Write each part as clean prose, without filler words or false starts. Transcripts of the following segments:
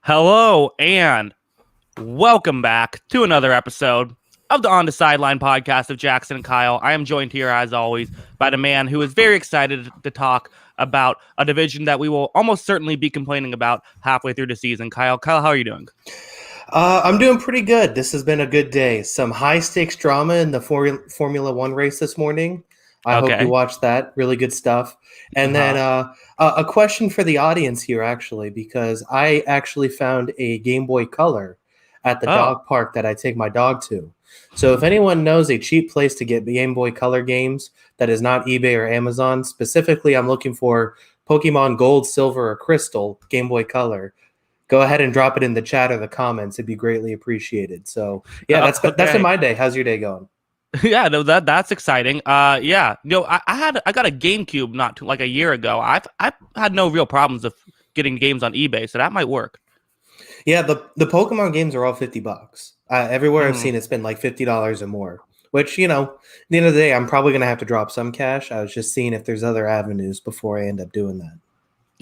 Hello and welcome back to another episode of the On the Sideline podcast of Jackson and Kyle. I am joined here, as always, by the man who is very excited to talk about a division that we will almost certainly be complaining about halfway through the season. Kyle, how are you doing? I'm doing pretty good. This has been a good day. Some high-stakes drama in the Formula One race this morning. I hope you watched that. Really good stuff. And then a question for the audience here, actually, because I actually found a Game Boy Color at the dog park that I take my dog to. So if anyone knows a cheap place to get Game Boy Color games that is not eBay or Amazon, specifically I'm looking for Pokemon Gold, Silver, or Crystal Game Boy Color, go ahead and drop it in the chat or the comments. It'd be greatly appreciecive. So yeah, that's been my day. How's your day going? Yeah, no, that's exciting. I got a GameCube not like a year ago. I've had no real problems of getting games on eBay, so that might work. Yeah, the Pokemon games are all $50. Everywhere I've seen it's been like $50 or more. Which, at the end of the day, I'm probably gonna have to drop some cash. I was just seeing if there's other avenues before I end up doing that.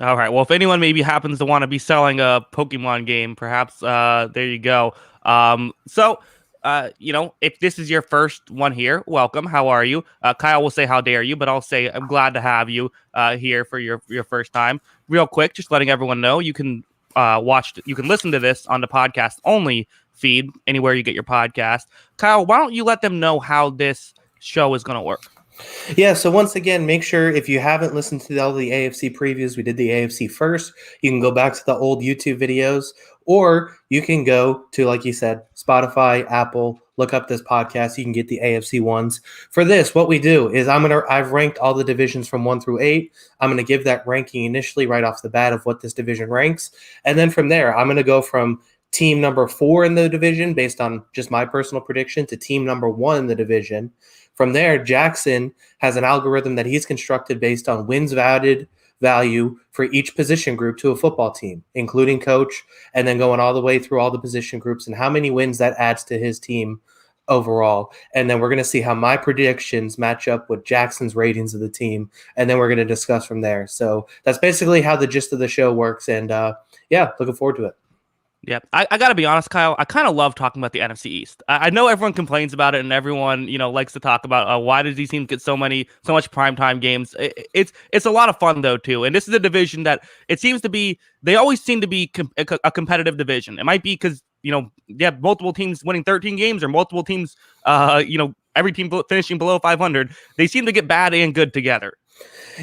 All right. Well, if anyone maybe happens to want to be selling a Pokemon game, perhaps there you go. If this is your first one here, welcome. How are you? Kyle will say, how dare you? But I'll say, I'm glad to have you here for your first time. Real quick, just letting everyone know, you can listen to this on the podcast only feed, anywhere you get your podcast. Kyle, why don't you let them know how this show is going to work? Yeah, so once again, make sure if you haven't listened to all the AFC previews, we did the AFC first. You can go back to the old YouTube videos, or you can go to, like you said, Spotify, Apple, look up this podcast. You can get the AFC ones. For this, what we do is I've ranked all the divisions from 1 through 8. I'm going to give that ranking initially right off the bat of what this division ranks. And then from there, I'm going to go from team number 4 in the division based on just my personal prediction to team number 1 in the division. From there, Jackson has an algorithm that he's constructed based on wins added value for each position group to a football team, including coach, and then going all the way through all the position groups and how many wins that adds to his team overall. And then we're going to see how my predictions match up with Jackson's ratings of the team, and then we're going to discuss from there. So that's basically how the gist of the show works, and looking forward to it. Yeah, I got to be honest, Kyle. I kind of love talking about the NFC East. I know everyone complains about it, and everyone likes to talk about why does these teams get so much primetime games. It's a lot of fun though too, and this is a division that it seems to be. They always seem to be a competitive division. It might be because you have multiple teams winning 13 games, or multiple teams, every team finishing below 500. They seem to get bad and good together.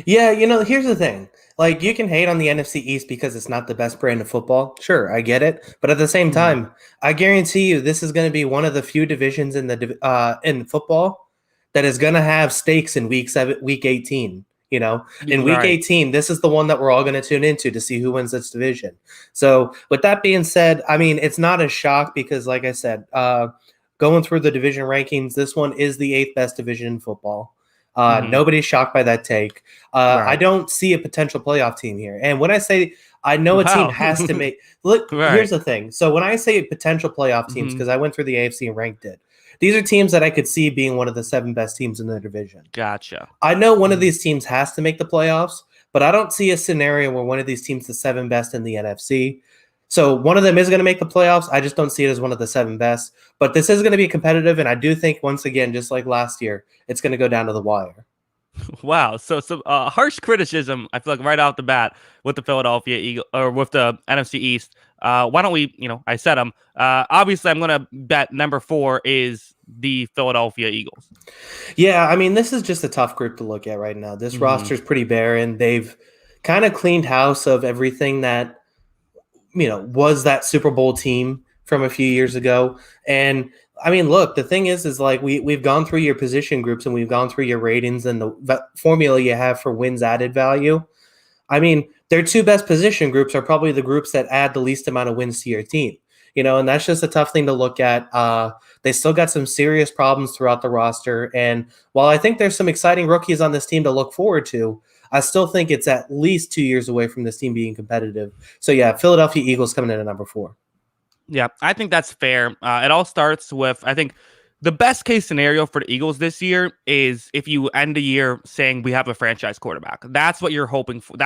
Yeah, here's the thing. Like, you can hate on the NFC East because it's not the best brand of football. Sure, I get it. But at the same time, I guarantee you this is going to be one of the few divisions in in football that is going to have stakes in week 18. In week 18, this is the one that we're all going to tune into to see who wins this division. So with that being said, I mean, it's not a shock because, like I said, going through the division rankings, this one is the 8th best division in football. Nobody's shocked by that take. I don't see a potential playoff team here. And when I say I know a team has to make – look, here's the thing. So when I say potential playoff teams, because I went through the AFC and ranked it, these are teams that I could see being one of the 7 best teams in the division. Gotcha. I know one of these teams has to make the playoffs, but I don't see a scenario where one of these teams is 7 best in the NFC. So one of them is going to make the playoffs. I just don't see it as one of the 7 best. But this is going to be competitive, and I do think, once again, just like last year, it's going to go down to the wire. Wow. So some harsh criticism, I feel like, right off the bat with the Philadelphia Eagles, or with the NFC East. Why don't we, I said them. Obviously, I'm going to bet number 4 is the Philadelphia Eagles. Yeah, I mean, this is just a tough group to look at right now. This roster is pretty barren. They've kind of cleaned house of everything that was that Super Bowl team from a few years ago. And I mean, look, the thing is like we've gone through your position groups and we've gone through your ratings and the formula you have for wins added value. I mean, their 2 best position groups are probably the groups that add the least amount of wins to your team. And that's just a tough thing to look at. They still got some serious problems throughout the roster. And while I think there's some exciting rookies on this team to look forward to, I still think it's at least 2 years away from this team being competitive. So, yeah, Philadelphia Eagles coming in at number 4. Yeah, I think that's fair. It all starts with, I think, The best case scenario for the Eagles this year is if you end the year saying we have a franchise quarterback. That's what you're hoping for.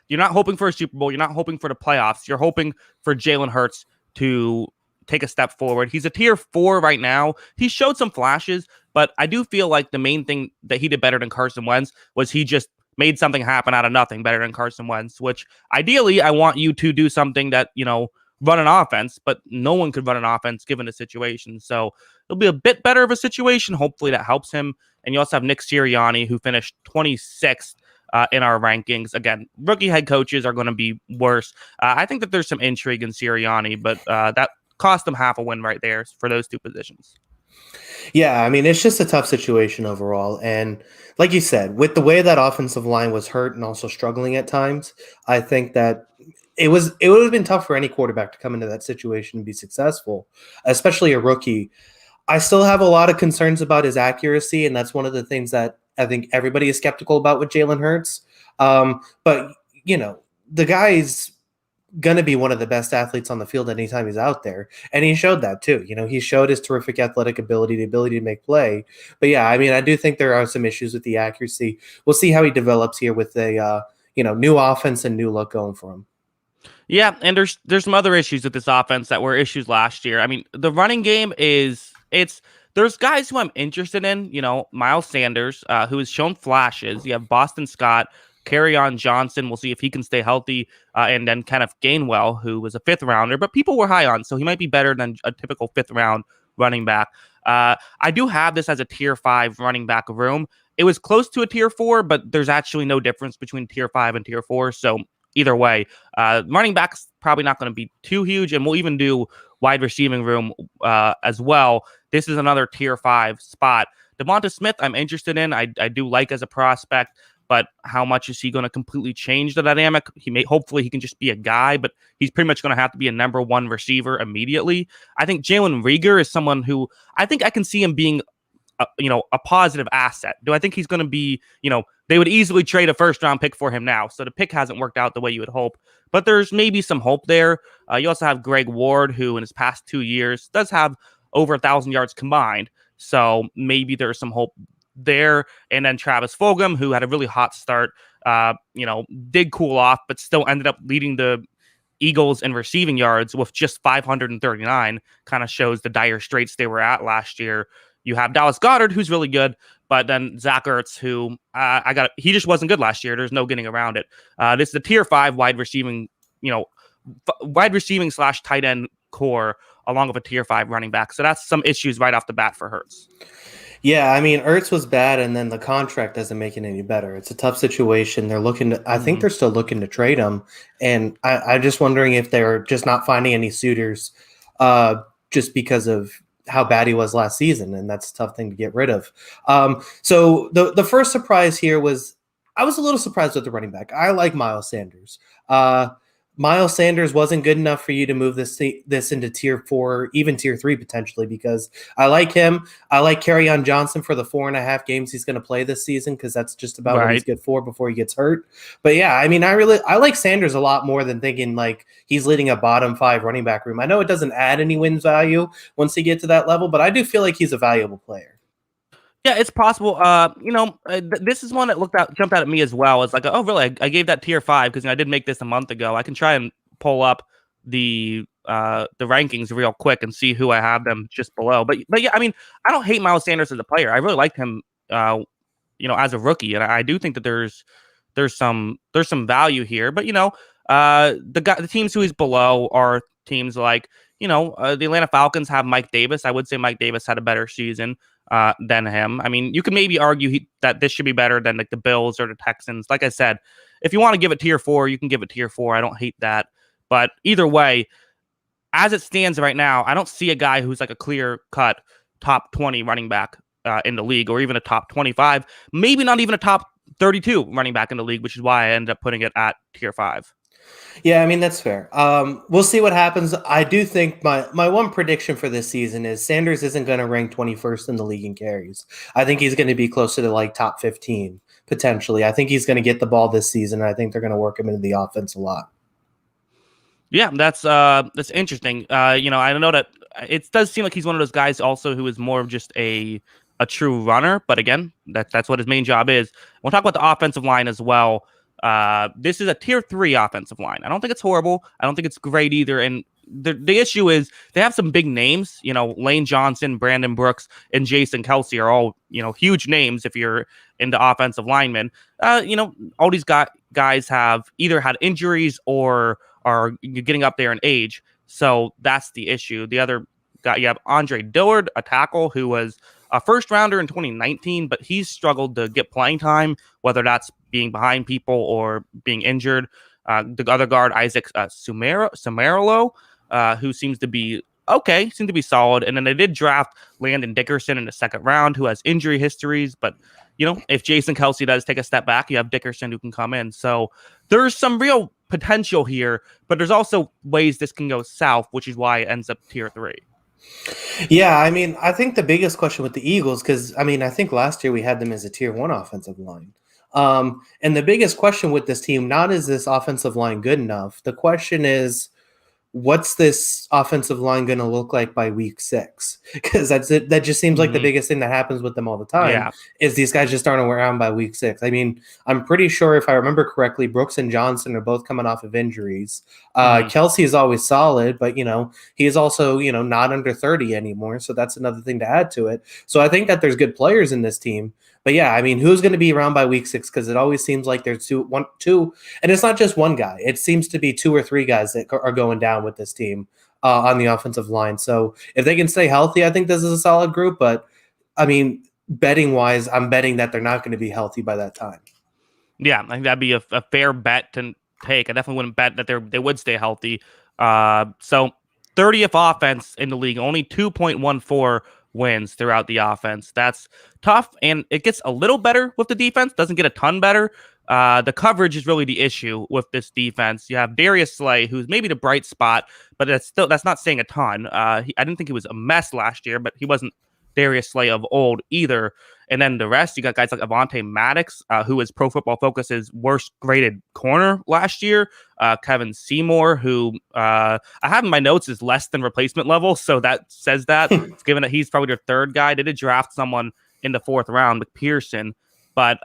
You're not hoping for a Super Bowl. You're not hoping for the playoffs. You're hoping for Jalen Hurts to take a step forward. He's a tier 4 right now. He showed some flashes, but I do feel like the main thing that he did better than Carson Wentz was he just made something happen out of nothing better than Carson Wentz, which ideally I want you to do something that, run an offense, but no one could run an offense given the situation. So it'll be a bit better of a situation. Hopefully that helps him. And you also have Nick Sirianni, who finished 26th in our rankings. Again, rookie head coaches are going to be worse. I think that there's some intrigue in Sirianni, but that cost them half a win right there for those two positions. Yeah, I mean, it's just a tough situation overall. And like you said, with the way that offensive line was hurt and also struggling at times, I think that it would have been tough for any quarterback to come into that situation and be successful, especially a rookie. I still have a lot of concerns about his accuracy, and that's one of the things that I think everybody is skeptical about with Jalen Hurts. But the guy's going to be one of the best athletes on the field anytime he's out there. And he showed that too. He showed his terrific athletic ability, the ability to make play. But yeah, I mean, I do think there are some issues with the accuracy. We'll see how he develops here with a, new offense and new look going for him. Yeah, and there's some other issues with this offense that were issues last year. I mean, the running game there's guys who I'm interested in, Miles Sanders, who has shown flashes. You have Boston Scott, Kerryon Johnson. We'll see if he can stay healthy. And then Kenneth Gainwell, who was a 5th rounder, but people were high on, so he might be better than a typical 5th round running back. I do have this as a tier 5 running back room. It was close to a tier 4, but there's actually no difference between tier 5 and tier 4. So either way, running back's probably not going to be too huge, and we'll even do wide receiving room as well. This is another tier 5 spot. Devonta Smith, I'm interested in. I do like as a prospect, but how much is he going to completely change the dynamic? Hopefully he can just be a guy, but he's pretty much going to have to be a number 1 receiver immediately. I think Jalen Reagor is someone who I think I can see him being a positive asset. Do I think he's going to be, they would easily trade a 1st round pick for him now. So the pick hasn't worked out the way you would hope, but there's maybe some hope there. You also have Greg Ward, who in his past 2 years does have over 1,000 yards combined. So maybe there's some hope there. And then Travis Fulgham, who had a really hot start, did cool off, but still ended up leading the Eagles in receiving yards with just 539, kind of shows the dire straits they were at last year. You have Dallas Goedert, who's really good, but then Zach Ertz, who he just wasn't good last year. There's no getting around it. This is the tier 5 wide receiving / tight end core, along with a tier 5 running back. So that's some issues right off the bat for Hurts. Yeah, I mean, Ertz was bad, and then the contract doesn't make it any better. It's a tough situation. They're looking to, I think they're still looking to trade him, and I'm just wondering if they're just not finding any suitors just because of how bad he was last season, and that's a tough thing to get rid of. So the first surprise here was I was a little surprised with the running back. I like Miles Sanders. Miles Sanders wasn't good enough for you to move this into tier 4, even tier 3 potentially, because I like him. I like Kerryon Johnson for the 4.5 games he's going to play this season, because that's just about what he's good for before he gets hurt. But yeah, I mean, I like Sanders a lot more than thinking like he's leading a bottom 5 running back room. I know it doesn't add any wins value once you get to that level, but I do feel like he's a valuable player. Yeah, it's possible. This is one that jumped out at me as well. It's like, oh, really? I gave that tier 5 because I did make this a month ago. I can try and pull up the rankings real quick and see who I have them just below. But yeah, I mean, I don't hate Miles Sanders as a player. I really liked him, as a rookie, and I do think that there's some value here. But the teams who he's below are teams like the Atlanta Falcons have Mike Davis. I would say Mike Davis had a better season than him. I mean, you can maybe argue that this should be better than like the Bills or the Texans. Like I said, if you want to give it tier 4, you can give it tier 4. I don't hate that. But either way, as it stands right now, I don't see a guy who's like a clear-cut top 20 running back in the league, or even a top 25, maybe not even a top 32 running back in the league, which is why I ended up putting it at tier 5. Yeah, I mean, that's fair. We'll see what happens. I do think my one prediction for this season is Sanders isn't going to rank 21st in the league in carries. I think he's going to be closer to like top 15, potentially. I think he's going to get the ball this season. I think they're going to work him into the offense a lot. Yeah, that's interesting. I know that it does seem like he's one of those guys also who is more of just a true runner. But again, that's what his main job is. We'll talk about the offensive line as well. This is a tier 3 offensive line. I don't think it's horrible. I don't think it's great either. And the issue is they have some big names. Lane Johnson, Brandon Brooks, and Jason Kelsey are all huge names if you're into offensive linemen. All these guys have either had injuries or are getting up there in age. So that's the issue. The other guy, you have Andre Dillard, a tackle who was a first rounder in 2019, but he's struggled to get playing time, whether that's being behind people or being injured. The other guard, Isaac Sumerolo, who seems to be okay, seemed to be solid. And then they did draft Landon Dickerson in the second round, who has injury histories. But, if Jason Kelsey does take a step back, you have Dickerson who can come in. So there's some real potential here, but there's also ways this can go south, which is why it ends up tier 3. Yeah, I mean, I think the biggest question with the Eagles, because I think last year we had them as a tier 1 offensive line. And the biggest question with this team, not is this offensive line good enough? The question is, what's this offensive line going to look like by week 6? Because that's it. That just seems like the biggest thing that happens with them all the time is these guys just aren't around by week 6. I mean, I'm pretty sure if I remember correctly, Brooks and Johnson are both coming off of injuries. Kelsey is always solid, but he is also not under 30 anymore, so that's another thing to add to it. So I think that there's good players in this team. But yeah, I mean, who's going to be around by week 6? Because it always seems like there's two, and it's not just one guy. It seems to be 2 or 3 guys that are going down with this team on the offensive line. So if they can stay healthy, I think this is a solid group. But I mean, betting wise, I'm betting that they're not going to be healthy by that time. Yeah, I think that'd be a fair bet to take. I definitely wouldn't bet that they would stay healthy. So 30th offense in the league, only 2.14 wins throughout the offense. That's tough, and it gets a little better with the defense. Doesn't get a ton better. The coverage is really the issue with this defense. You have Darius Slay, who's maybe the bright spot, but that's not saying a ton. I didn't think he was a mess last year, but he wasn't Darius Slay of old either. And then the rest, you got guys like Avonte Maddox, who is Pro Football Focus's worst graded corner last year. Kevin Seymour, who I have in my notes is less than replacement level. So that says that, it's given that he's probably their third guy. They did draft someone in the 4th round, McPherson. But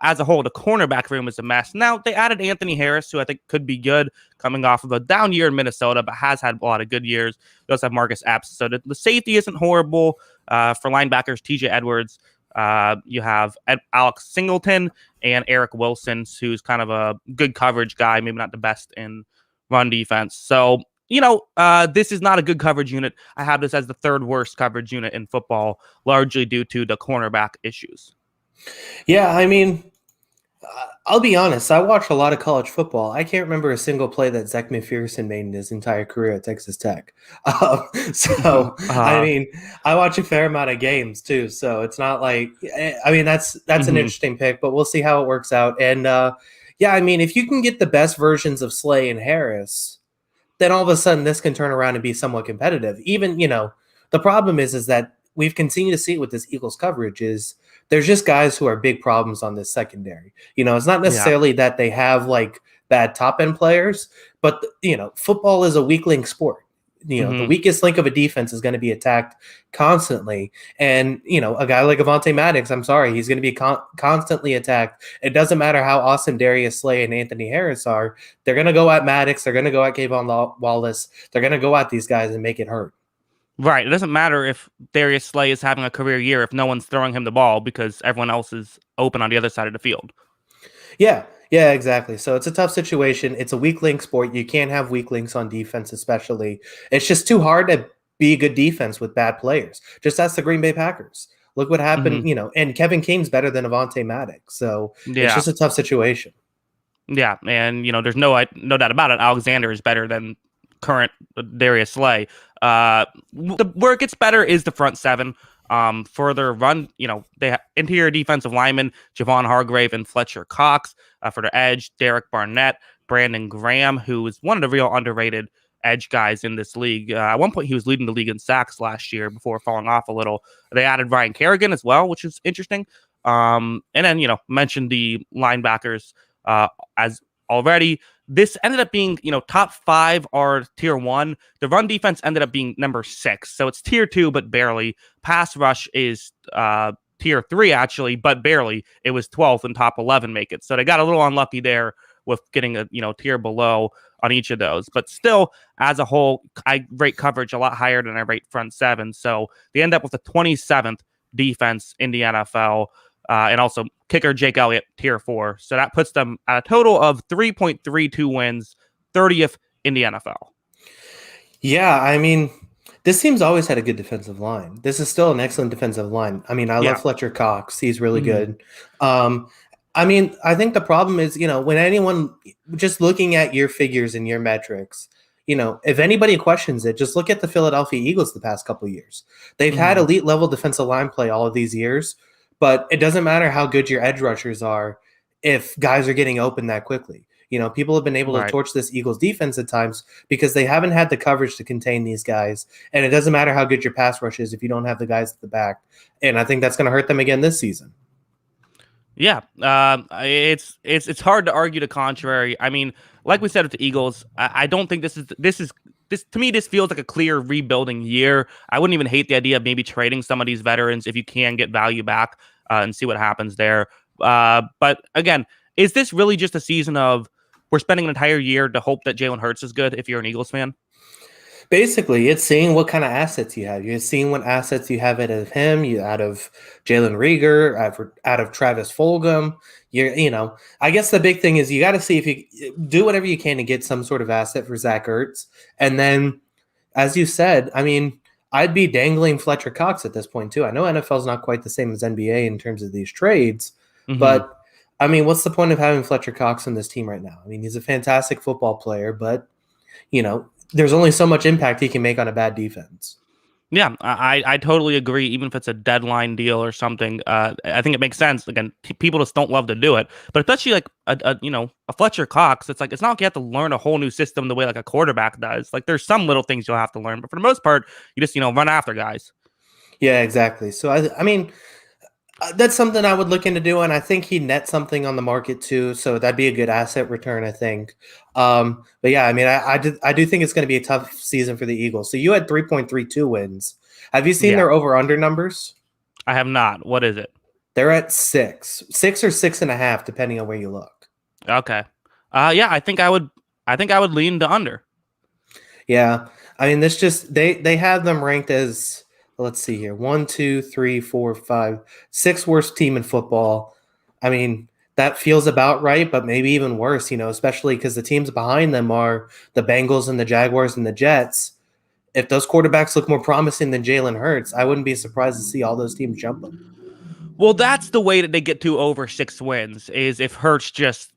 as a whole, the cornerback room is a mess. Now, they added Anthony Harris, who I think could be good, coming off of a down year in Minnesota, but has had a lot of good years. They also have Marcus Epps. So the safety isn't horrible. For linebackers, TJ Edwards, you have Alex Singleton and Eric Wilson, who's kind of a good coverage guy, maybe not the best in run defense. So, this is not a good coverage unit. I have this as the 3rd worst coverage unit in football, largely due to the cornerback issues. Yeah, I mean, I'll be honest. I watch a lot of college football. I can't remember a single play that Zach McPherson made in his entire career at Texas Tech. I mean, I watch a fair amount of games too. So it's not like, I mean, that's an interesting pick, but we'll see how it works out. And yeah, I mean, if you can get the best versions of Slay and Harris, then all of a sudden this can turn around and be somewhat competitive. Even, the problem is that we've continued to see it with this Eagles coverage is there's just guys who are big problems on this secondary. It's not necessarily that they have like bad top end players, but football is a weak link sport. The weakest link of a defense is going to be attacked constantly. And, a guy like Avonte Maddox, I'm sorry, he's going to be constantly attacked. It doesn't matter how awesome Darius Slay and Anthony Harris are. They're going to go at Maddox. They're going to go at Kayvon Wallace. They're going to go at these guys and make it hurt. Right. It doesn't matter if Darius Slay is having a career year if no one's throwing him the ball because everyone else is open on the other side of the field. Yeah, exactly. So it's a tough situation. It's a weak link sport. You can't have weak links on defense, especially. It's just too hard to be a good defense with bad players. Just ask the Green Bay Packers. Look what happened, and Kevin King's better than Avonte Maddox. So it's just a tough situation. Yeah, and, there's no doubt about it. Alexander is better than current Darius Slay. Where it gets better is the front 7. Further run, they have interior defensive linemen, Javon Hargrave and Fletcher Cox. For the edge, Derek Barnett, Brandon Graham, who is one of the real underrated edge guys in this league. At one point, he was leading the league in sacks last year before falling off a little. They added Ryan Kerrigan as well, which is interesting. And then, mentioned the linebackers as already. this ended up being, top 5 are tier 1. The run defense ended up being number 6. So it's tier 2, but barely. Pass rush is tier 3, actually, but barely. It was 12th and top 11 make it. So they got a little unlucky there with getting a, tier below on each of those. But still, as a whole, I rate coverage a lot higher than I rate front 7. So they end up with the 27th defense in the NFL. And also kicker Jake Elliott, tier 4. So that puts them at a total of 3.32 wins, 30th in the NFL. Yeah, I mean, this team's always had a good defensive line. This is still an excellent defensive line. I mean, I love Fletcher Cox. He's really good. I mean, I think the problem is, when anyone just looking at your figures and your metrics, if anybody questions it, just look at the Philadelphia Eagles the past couple of years. They've had elite level defensive line play all of these years. But it doesn't matter how good your edge rushers are if guys are getting open that quickly. People have been able to torch this Eagles defense at times because they haven't had the coverage to contain these guys. And it doesn't matter how good your pass rush is if you don't have the guys at the back. And I think that's going to hurt them again this season. Yeah, it's hard to argue the contrary. I mean, like we said with the Eagles, I don't think this to me, this feels like a clear rebuilding year. I wouldn't even hate the idea of maybe trading some of these veterans if you can get value back and see what happens there. But again, is this really just a season of we're spending an entire year to hope that Jalen Hurts is good if you're an Eagles fan? Basically, it's seeing what kind of assets you have. You're seeing what assets you have out of him, out of Jalen Reagor, out of Travis Fulgham. I guess the big thing is you got to see if you do whatever you can to get some sort of asset for Zach Ertz. And then, as you said, I mean, I'd be dangling Fletcher Cox at this point too. I know NFL is not quite the same as NBA in terms of these trades, but I mean, what's the point of having Fletcher Cox on this team right now? I mean, he's a fantastic football player, but there's only so much impact he can make on a bad defense. Yeah, I totally agree. Even if it's a deadline deal or something, I think it makes sense. Again, people just don't love to do it. But especially like a Fletcher Cox, it's like it's not like you have to learn a whole new system the way like a quarterback does. Like there's some little things you'll have to learn, but for the most part, you just run after guys. Yeah, exactly. So I mean, that's something I would look into doing. I think he nets something on the market too, so that'd be a good asset return, I think. But yeah, I mean, I do think it's going to be a tough season for the Eagles. So you had 3.32 wins. Have you seen their over/under numbers? I have not. What is it? They're at 6 or 6.5, depending on where you look. Okay. Yeah, I think I would lean the under. Yeah, I mean, this just they have them ranked as. Let's see here. 1, 2, 3, 4, 5, 6 worst team in football. I mean, that feels about right, but maybe even worse, especially because the teams behind them are the Bengals and the Jaguars and the Jets. If those quarterbacks look more promising than Jalen Hurts, I wouldn't be surprised to see all those teams jump them. Well, that's the way that they get to over 6 wins is if Hurts just,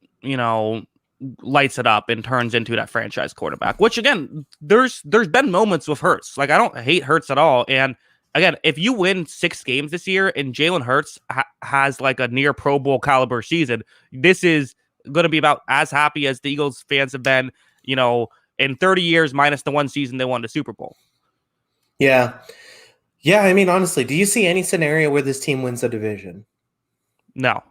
lights it up and turns into that franchise quarterback, which again, there's been moments with Hurts. Like I don't hate Hurts at all. And again, if you win 6 games this year and Jalen Hurts has like a near Pro Bowl caliber season, this is going to be about as happy as the Eagles fans have been, in 30 years minus the one season they won the Super Bowl. Yeah. Yeah, I mean, honestly, do you see any scenario where this team wins a division? No.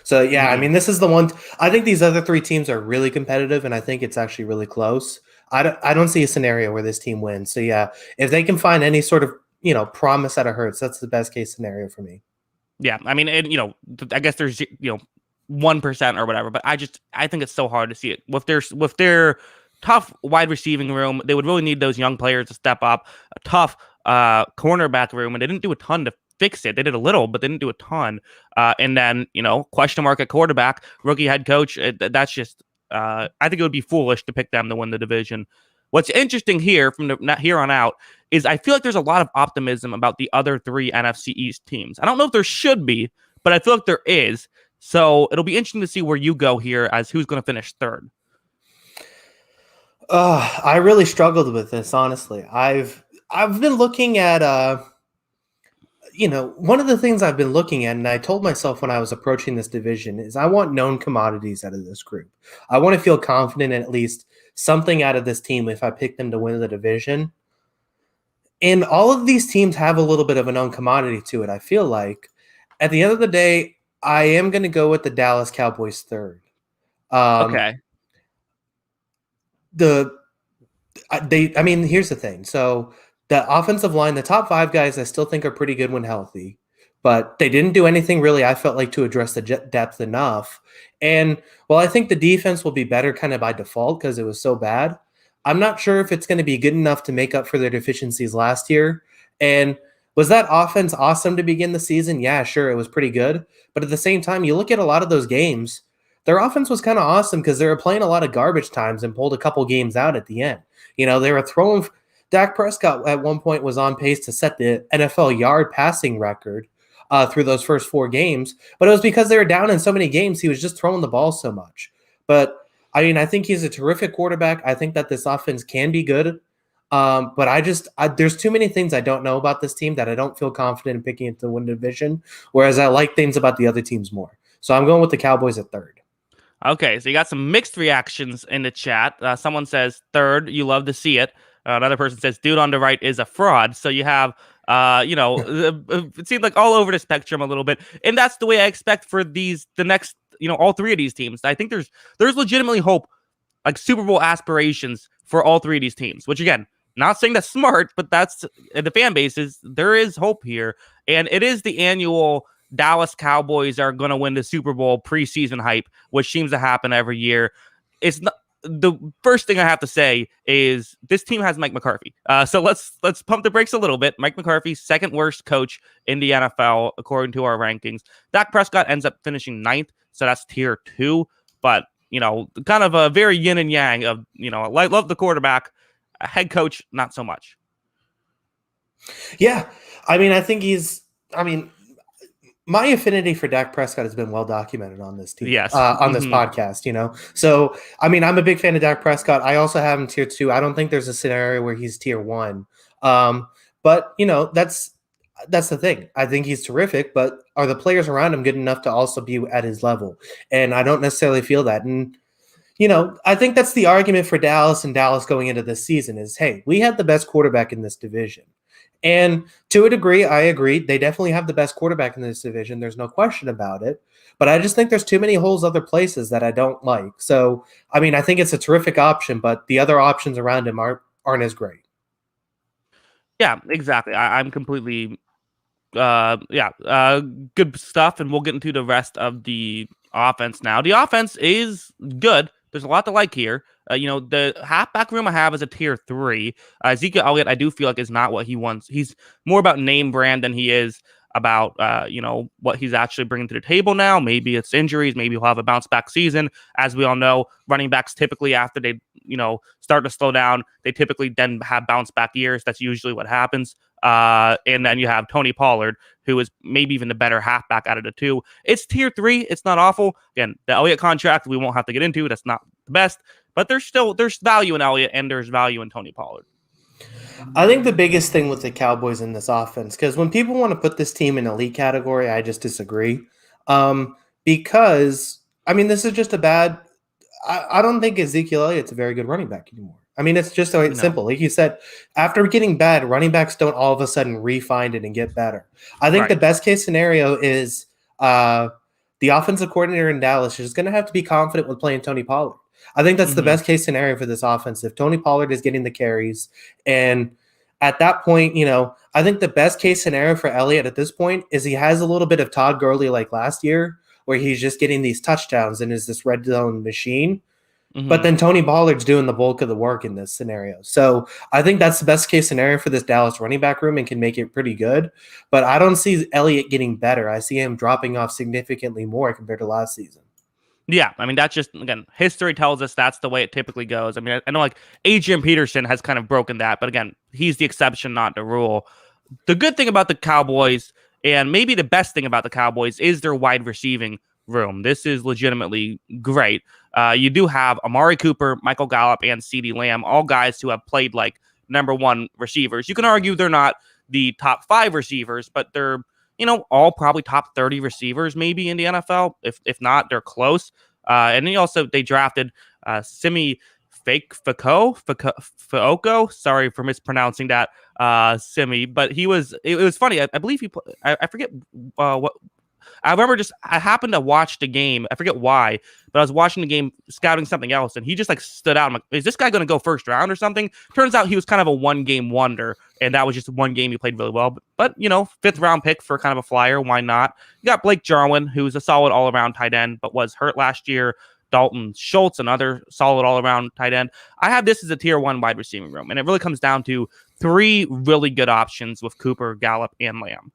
So, yeah, I mean, this is the one. I think these other 3 teams are really competitive, and I think it's actually really close. I don't see a scenario where this team wins. So, yeah, if they can find any sort of, promise out of Hurts, that's the best case scenario for me. Yeah, I mean, and, I guess there's, 1% or whatever, but I think it's so hard to see it. With their tough wide receiving room, they would really need those young players to step up. A tough cornerback room, and they didn't do a ton to fix it. They did a little, but they didn't do a ton. And then, question mark at quarterback, rookie head coach. That's just, I think it would be foolish to pick them to win the division. What's interesting here from here on out is I feel like there's a lot of optimism about the other 3 NFC East teams. I don't know if there should be, but I feel like there is. So it'll be interesting to see where you go here as who's going to finish 3rd. I really struggled with this, honestly. I've been looking at one of the things I've been looking at, and I told myself when I was approaching this division, is I want known commodities out of this group. I want to feel confident in at least something out of this team if I pick them to win the division. And all of these teams have a little bit of a known commodity to it, I feel like. At the end of the day, I am going to go with the Dallas Cowboys 3rd. Okay. the I mean, here's the thing. So the offensive line, the top five guys, I still think are pretty good when healthy, but they didn't do anything really. I felt like to address the depth enough. And well, I think the defense will be better kind of by default because it was so bad. I'm not sure if it's going to be good enough to make up for their deficiencies last year. And was that offense awesome to begin the season? Yeah, sure, it was pretty good. But at the same time, you look at a lot of those games, their offense was kind of awesome because they were playing a lot of garbage times and pulled a couple games out at the end. They were throwing. Dak Prescott at one point was on pace to set the NFL yard passing record through those first four games, but it was because they were down in so many games. He was just throwing the ball so much. But I mean, I think he's a terrific quarterback. I think that this offense can be good. But there's too many things I don't know about this team that I don't feel confident in picking it to win the division, whereas I like things about the other teams more. So I'm going with the Cowboys at third. Okay, so you got some mixed reactions in the chat. Someone says third, you love to see it. Another person says dude on the right is a fraud. So you have, it seems like all over the spectrum a little bit, and that's the way I expect for the next, all three of these teams. I think there's legitimately hope, like Super Bowl aspirations for all three of these teams. Which again, not saying that's smart, but that's the fan bases. There is hope here, and it is the annual Dallas Cowboys are going to win the Super Bowl preseason hype, which seems to happen every year. It's not the first thing I have to say is this team has Mike McCarthy. So let's pump the brakes a little bit. Mike McCarthy, second worst coach in the NFL according to our rankings. Dak Prescott ends up finishing ninth, so that's tier 2. But kind of a very yin and yang of I love the quarterback, head coach not so much. Yeah, I mean, I think my affinity for Dak Prescott has been well documented on this team. Yes. On this podcast, So, I mean, I'm a big fan of Dak Prescott. I also have him tier 2. I don't think there's a scenario where he's tier 1. But that's the thing. I think he's terrific, but are the players around him good enough to also be at his level? And I don't necessarily feel that. And I think that's the argument for Dallas and Dallas going into this season is, hey, we have the best quarterback in this division. And to a degree, I agree. They definitely have the best quarterback in this division. There's no question about it. But I just think there's too many holes other places that I don't like. So, I mean, I think it's a terrific option, but the other options around him aren't as great. Yeah, exactly. I'm completely good stuff, and we'll get into the rest of the offense now. The offense is good. There's a lot to like here. The halfback room I have is a tier 3. Ezekiel Elliott, I do feel like is not what he wants. He's more about name brand than he is about what he's actually bringing to the table now. Maybe it's injuries. Maybe he'll have a bounce back season. As we all know, running backs typically after they start to slow down, they typically then have bounce back years. That's usually what happens. And then you have Tony Pollard, who is maybe even the better halfback out of the two. It's tier 3. It's not awful. Again, the Elliott contract we won't have to get into. That's not the best, but there's value in Elliott and there's value in Tony Pollard. I think the biggest thing with the Cowboys in this offense, because when people want to put this team in elite category, I just disagree. Because I mean, this is just a bad. I don't think Ezekiel Elliott's a very good running back anymore. I mean, it's just so simple. Like you said, after getting bad, running backs don't all of a sudden refine it and get better. I think the best case scenario is the offensive coordinator in Dallas is going to have to be confident with playing Tony Pollard. I think that's the best case scenario for this offense. If Tony Pollard is getting the carries, and at that point, I think the best case scenario for Elliott at this point is he has a little bit of Todd Gurley like last year, where he's just getting these touchdowns and is this red zone machine. But then Tony Pollard's doing the bulk of the work in this scenario. So I think that's the best case scenario for this Dallas running back room and can make it pretty good. But I don't see Elliott getting better. I see him dropping off significantly more compared to last season. Yeah, I mean, that's just, again, history tells us that's the way it typically goes. I mean, I know like Adrian Peterson has kind of broken that, but again, he's the exception, not the rule. The good thing about the Cowboys, and maybe the best thing about the Cowboys, is their wide receiving room. This is legitimately great. You do have Amari Cooper, Michael Gallup, and CeeDee Lamb, all guys who have played like number 1 receivers. You can argue they're not the top 5 receivers, but they're all probably top 30 receivers maybe in the NFL. If not, they're close. And then they drafted Simi Fehoko. Sorry for mispronouncing that, Simi. But it was funny. I believe I forget what I remember I happened to watch the game. I forget why, but I was watching the game, scouting something else, and he just like stood out. I'm like, is this guy going to go first round or something? Turns out he was kind of a 1 game wonder, and that was just one game he played really well. But fifth round pick for kind of a flyer. Why not? You got Blake Jarwin, who's a solid all around tight end, but was hurt last year. Dalton Schultz, another solid all around tight end. I have this as a tier 1 wide receiving room, and it really comes down to 3 really good options with Cooper, Gallup, and Lamb.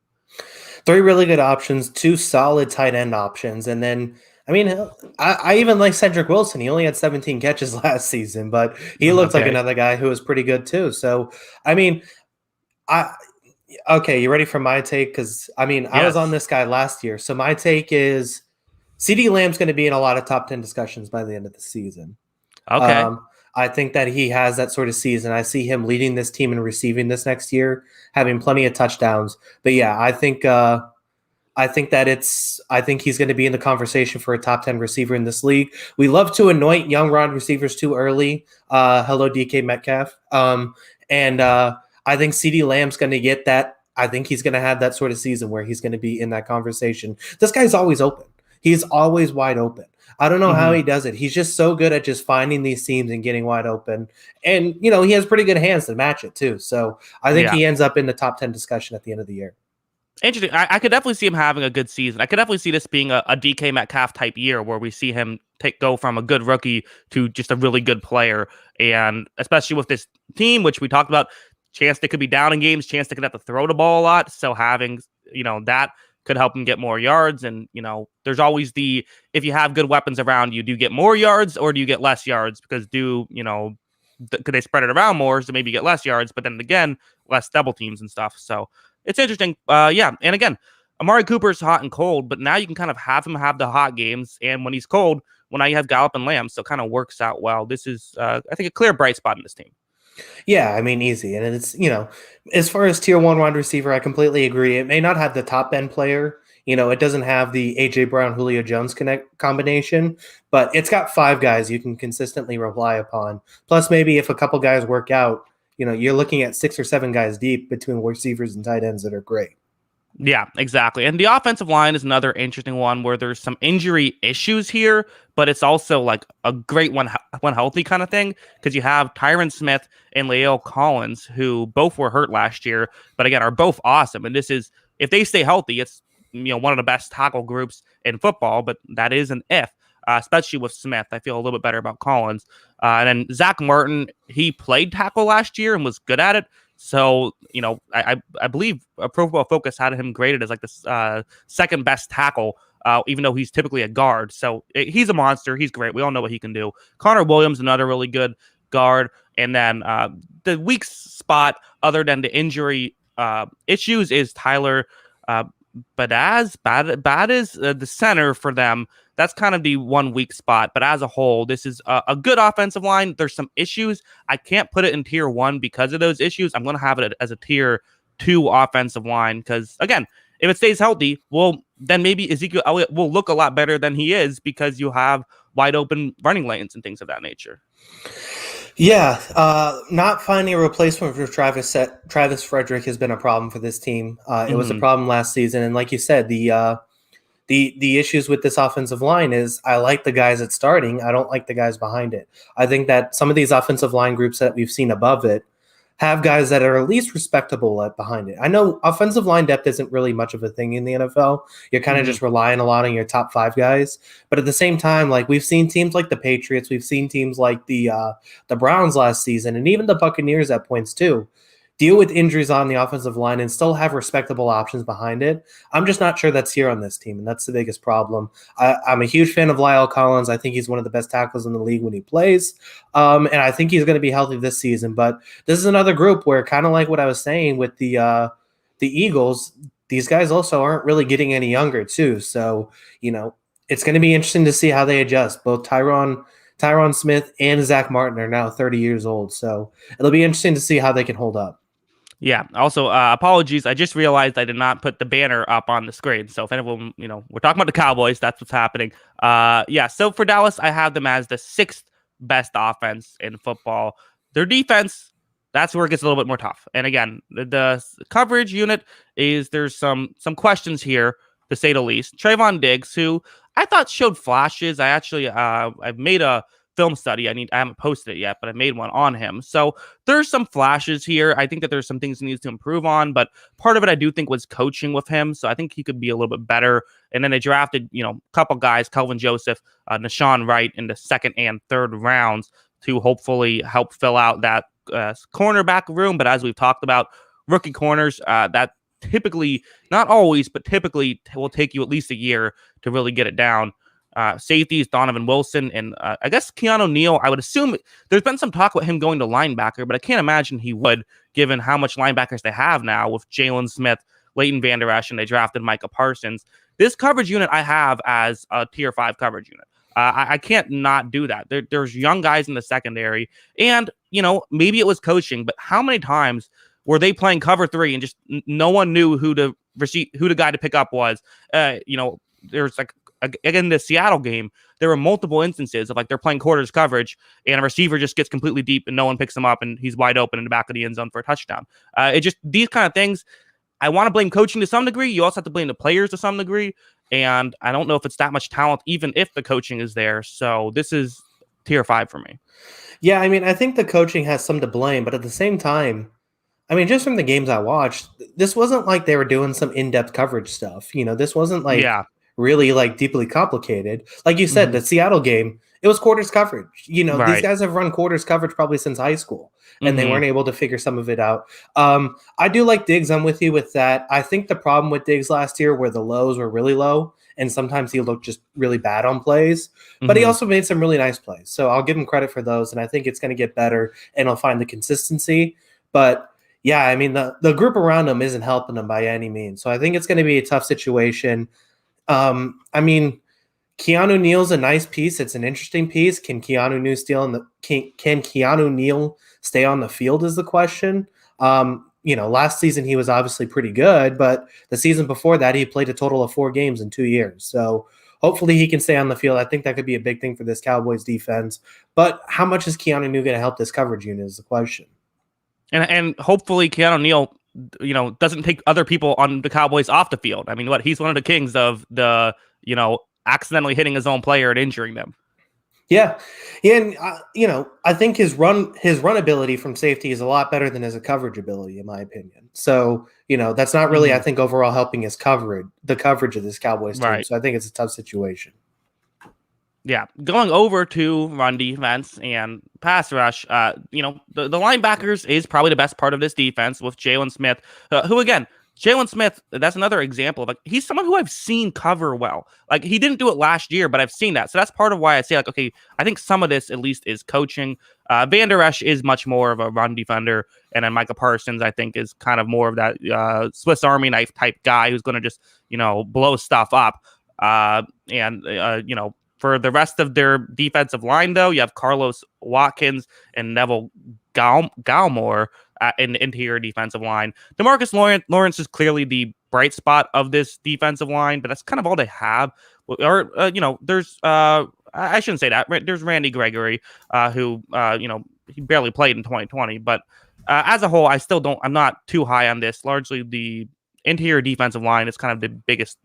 3 really good options, 2 solid tight end options, and then I even like Cedric Wilson. He only had 17 catches last season, but he looked like another guy who was pretty good too. So okay, you ready for my take? Because I was on this guy last year. So my take is CeeDee Lamb's going to be in a lot of top 10 discussions by the end of the season. Okay. I think that he has that sort of season. I see him leading this team and receiving this next year, having plenty of touchdowns. But yeah, I think he's going to be in the conversation for a top 10 receiver in this league. We love to anoint young wide receivers too early. Hello, DK Metcalf. And I think CeeDee Lamb's going to get that. I think he's going to have that sort of season where he's going to be in that conversation. This guy's always open. He's always wide open. I don't know how he does it. He's just so good at just finding these seams and getting wide open. And, he has pretty good hands to match it too. So I think he ends up in the top 10 discussion at the end of the year. Interesting. I could definitely see him having a good season. I could definitely see this being a DK Metcalf type year where we see him go from a good rookie to just a really good player. And especially with this team, which we talked about, chance they could be down in games, chance they could have to throw the ball a lot. So having, that could help him get more yards. And, there's always if you have good weapons around you, do you get more yards or do you get less yards? Because could they spread it around more so maybe you get less yards, but then again, less double teams and stuff. So it's interesting. Yeah. And again, Amari Cooper's hot and cold, but now you can kind of have him have the hot games. And when he's cold, now you have Gallup and Lamb. So it kind of works out well. This is, I think, a clear bright spot in this team. Yeah, easy. And it's, as far as tier 1 wide receiver, I completely agree. It may not have the top end player. It doesn't have the A.J. Brown, Julio Jones combination, but it's got 5 guys you can consistently rely upon. Plus, maybe if a couple guys work out, you're looking at 6 or 7 guys deep between receivers and tight ends that are great. Yeah, exactly. And the offensive line is another interesting one where there's some injury issues here, but it's also like a great when healthy kind of thing because you have Tyron Smith and La'el Collins, who both were hurt last year, but again, are both awesome. And this is, if they stay healthy, it's one of the best tackle groups in football, but that is an if. Especially with Smith. I feel a little bit better about Collins. And then Zach Martin, he played tackle last year and was good at it. So, I believe Pro Football Focus had him graded as like the second best tackle, even though he's typically a guard. So he's a monster. He's great. We all know what he can do. Connor Williams, another really good guard. And then the weak spot, other than the injury issues, is Tyler Badaz. Bad is the center for them. That's kind of the one weak spot. But as a whole, this is a good offensive line. There's some issues. I can't put it in tier 1 because of those issues. I'm going to have it as a tier 2 offensive line because, again, if it stays healthy, well, then maybe Ezekiel Elliott will look a lot better than he is because you have wide open running lanes and things of that nature. Yeah, not finding a replacement for Travis Frederick has been a problem for this team. It was a problem last season. And like you said, the issues with this offensive line is I like the guys that's starting. I don't like the guys behind it. I think that some of these offensive line groups that we've seen above it have guys that are at least respectable behind it. I know offensive line depth isn't really much of a thing in the NFL. You're kind of just relying a lot on your top 5 guys. But at the same time, like we've seen teams like the Patriots, we've seen teams like the Browns last season, and even the Buccaneers at points too, deal with injuries on the offensive line and still have respectable options behind it. I'm just not sure that's here on this team, and that's the biggest problem. I'm a huge fan of La'el Collins. I think he's one of the best tackles in the league when he plays, and I think he's going to be healthy this season. But this is another group where, kind of like what I was saying with the Eagles, these guys also aren't really getting any younger too. So, it's going to be interesting to see how they adjust. Both Tyron Smith and Zach Martin are now 30 years old, so it'll be interesting to see how they can hold up. Yeah. Also, apologies. I just realized I did not put the banner up on the screen. So if anyone, we're talking about the Cowboys. That's what's happening. Yeah. So for Dallas, I have them as the 6th best offense in football. Their defense, that's where it gets a little bit more tough. And again, the coverage unit there's some questions here. to say the least. Trayvon Diggs, who I thought showed flashes. I actually I've made a film study. I haven't posted it yet, but I made one on him. So there's some flashes here. I think that there's some things he needs to improve on, but part of it I do think was coaching with him. So I think he could be a little bit better. And then they drafted, a couple guys, Kelvin Joseph, Nashawn Wright in the second and third rounds to hopefully help fill out that cornerback room. But as we've talked about, rookie corners, that typically, not always, but typically will take you at least a year to really get it down. Safeties, Donovan Wilson, and I guess Keanu Neal. I would assume there's been some talk about him going to linebacker, but I can't imagine he would, given how much linebackers they have now with Jalen Smith, Leighton Vander Esch, and they drafted Micah Parsons. This coverage unit I have as a tier 5 coverage unit. I can't not do that. There's young guys in the secondary, and maybe it was coaching, but how many times were they playing cover 3 and just no one knew who the guy to pick up was? There's like, again, the Seattle game, there were multiple instances of like they're playing quarters coverage and a receiver just gets completely deep and no one picks him up and he's wide open in the back of the end zone for a touchdown. These kind of things, I want to blame coaching to some degree. You also have to blame the players to some degree. And I don't know if it's that much talent, even if the coaching is there. So this is tier 5 for me. Yeah, I think the coaching has some to blame, but at the same time, just from the games I watched, this wasn't like they were doing some in-depth coverage stuff. This wasn't like really like deeply complicated. Like you said, the Seattle game, it was quarters coverage. These guys have run quarters coverage probably since high school, and they weren't able to figure some of it out. I do like Diggs. I'm with you with that. I think the problem with Diggs last year were the lows were really low, and sometimes he looked just really bad on plays, but he also made some really nice plays. So I'll give him credit for those, and I think it's going to get better, and he'll find the consistency. But yeah, the group around him isn't helping him by any means. So I think it's going to be a tough situation. Keanu Neal's a nice piece. It's an interesting piece. Can Keanu Neal stay on the field is the question. Last season he was obviously pretty good, but the season before that he played a total of 4 games in 2 years. So hopefully he can stay on the field. I think that could be a big thing for this Cowboys defense. But how much is Keanu Neal going to help this coverage unit is the question. And hopefully Keanu Neal, doesn't take other people on the Cowboys off the field. He's one of the kings of the, accidentally hitting his own player and injuring them. Yeah. And, I think his run ability from safety is a lot better than his coverage ability, in my opinion. So, that's not really, I think, overall helping the coverage of this Cowboys team. Right. So I think it's a tough situation. Yeah, going over to run defense and pass rush, the linebackers is probably the best part of this defense with Jalen Smith, who, again, Jalen Smith, that's another example of, like, he's someone who I've seen cover well. Like, he didn't do it last year, but I've seen that. So that's part of why I say, like, okay, I think some of this at least is coaching. Vander Esch is much more of a run defender, and then Micah Parsons, I think, is kind of more of that Swiss Army knife type guy who's going to just, blow stuff up. For the rest of their defensive line, though, you have Carlos Watkins and Neville Galmore in the interior defensive line. DeMarcus Lawrence is clearly the bright spot of this defensive line, but that's kind of all they have. Or, there's, I shouldn't say that. There's Randy Gregory, who, he barely played in 2020. But as a whole, I'm not too high on this. Largely the interior defensive line is kind of the biggest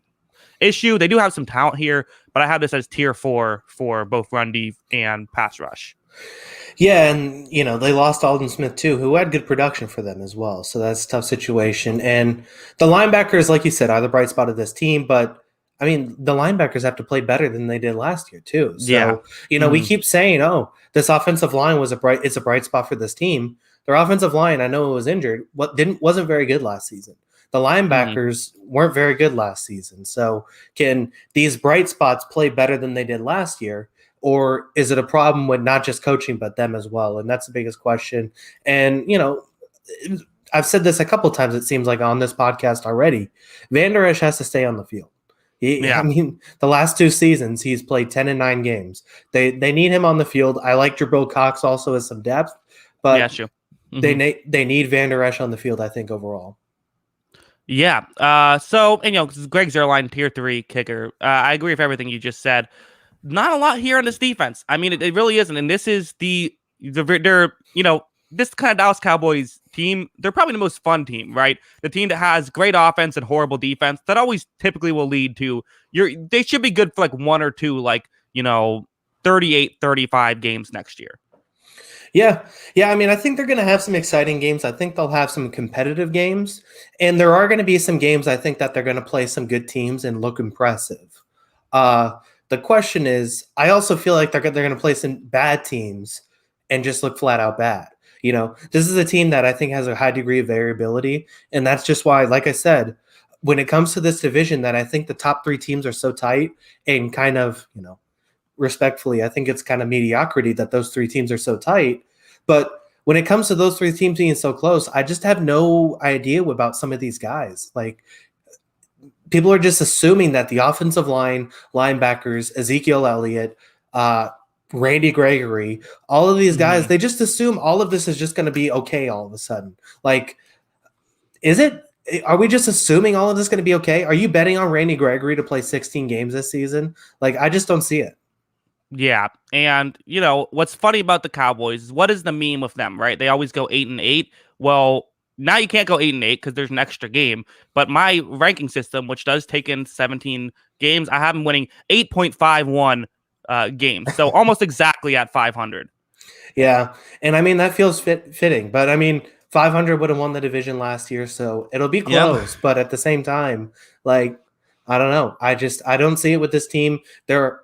issue. They do have some talent here, but I have this as tier 4 for both run D and pass rush. Yeah, and they lost Aldon Smith too, who had good production for them as well. So that's a tough situation. And the linebackers, like you said, are the bright spot of this team. But the linebackers have to play better than they did last year too. So we keep saying, "Oh, this offensive line it's a bright spot for this team." Their offensive line, I know it was injured, wasn't very good last season. The linebackers weren't very good last season. So can these bright spots play better than they did last year? Or is it a problem with not just coaching, but them as well? And that's the biggest question. And, I've said this a couple of times, it seems like, on this podcast already. Vander Esch has to stay on the field. The last 2 seasons, he's played 10 and 9 games. They need him on the field. I like Jabril Cox also as some depth, but they need Vander Esch on the field, I think, overall. Yeah. Greg Zuerlein, tier 3 kicker. I agree with everything you just said. Not a lot here on this defense. It really isn't. And this is they're this kind of Dallas Cowboys team, they're probably the most fun team, right? The team that has great offense and horrible defense that always typically will lead to they should be good for like one or two, like, 38-35 games next year. Yeah. Yeah. I mean, I think they're going to have some exciting games. I think they'll have some competitive games. And there are going to be some games I think that they're going to play some good teams and look impressive. The question is, I also feel like they're going to play some bad teams and just look flat out bad. This is a team that I think has a high degree of variability. And that's just why, like I said, when it comes to this division, that I think the top three teams are so tight and kind of, respectfully, I think it's kind of mediocrity that those three teams are so tight. But when it comes to those three teams being so close, I just have no idea about some of these guys. Like, people are just assuming that the offensive line, linebackers, Ezekiel Elliott, Randy Gregory, all of these guys, they just assume all of this is just going to be okay all of a sudden. Like, are we just assuming all of this is going to be okay? Are you betting on Randy Gregory to play 16 games this season? Like, I just don't see it. Yeah. And, what's funny about the Cowboys is, what is the meme with them, right? They always go 8-8. Well, now you can't go 8-8 because there's an extra game. But my ranking system, which does take in 17 games, I have them winning 8.51 games. So almost exactly at 500. Yeah. And I mean, that feels fitting. But I mean, 500 would have won the division last year. So it'll be close. Yep. But at the same time, like, I don't know. I don't see it with this team. They're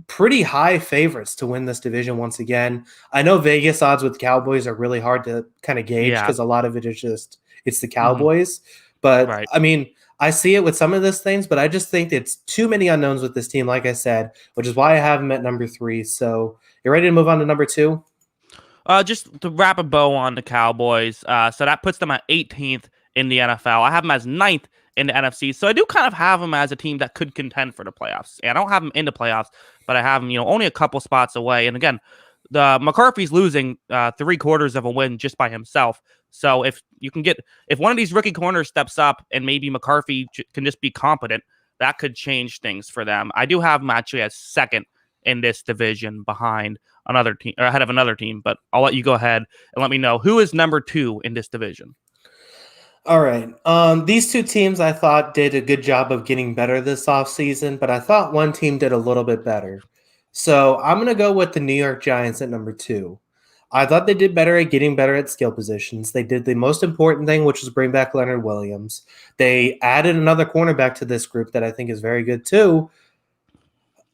pretty high favorites to win this division once again. I know Vegas odds with Cowboys are really hard to kind of gauge because a lot of it is just it's the Cowboys. But right. I mean, I see it with some of these things, but I just think it's too many unknowns with this team, like I said, which is why I have them at number 3. So you ready to move on to number 2? Just to wrap a bow on the Cowboys. So that puts them at 18th in the NFL. I have them as 9th in the NFC. So I do kind of have them as a team that could contend for the playoffs. And I don't have them in the playoffs, but I have them, only a couple spots away. And again, the McCarthy's losing 3/4 of a win just by himself. So if one of these rookie corners steps up and maybe McCarthy can just be competent, that could change things for them. I do have them actually as 2nd in this division behind another team, or ahead of another team, but I'll let you go ahead and let me know who is number 2 in this division. All right. These two teams I thought did a good job of getting better this offseason, but I thought one team did a little bit better. So I'm going to go with the New York Giants at number 2. I thought they did better at getting better at skill positions. They did the most important thing, which was bring back Leonard Williams. They added another cornerback to this group that I think is very good too.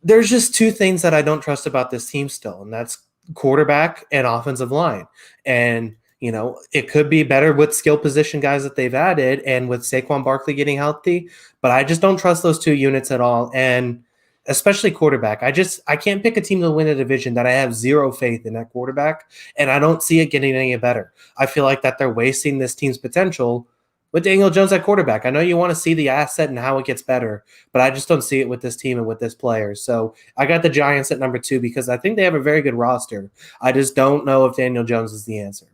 There's just two things that I don't trust about this team still, and that's quarterback and offensive line. And it could be better with skill position guys that they've added and with Saquon Barkley getting healthy, but I just don't trust those two units at all. And especially quarterback. I can't pick a team to win a division that I have zero faith in that quarterback, and I don't see it getting any better. I feel like that they're wasting this team's potential with Daniel Jones at quarterback. I know you want to see the asset and how it gets better, but I just don't see it with this team and with this player. So I got the Giants at number 2 because I think they have a very good roster. I just don't know if Daniel Jones is the answer.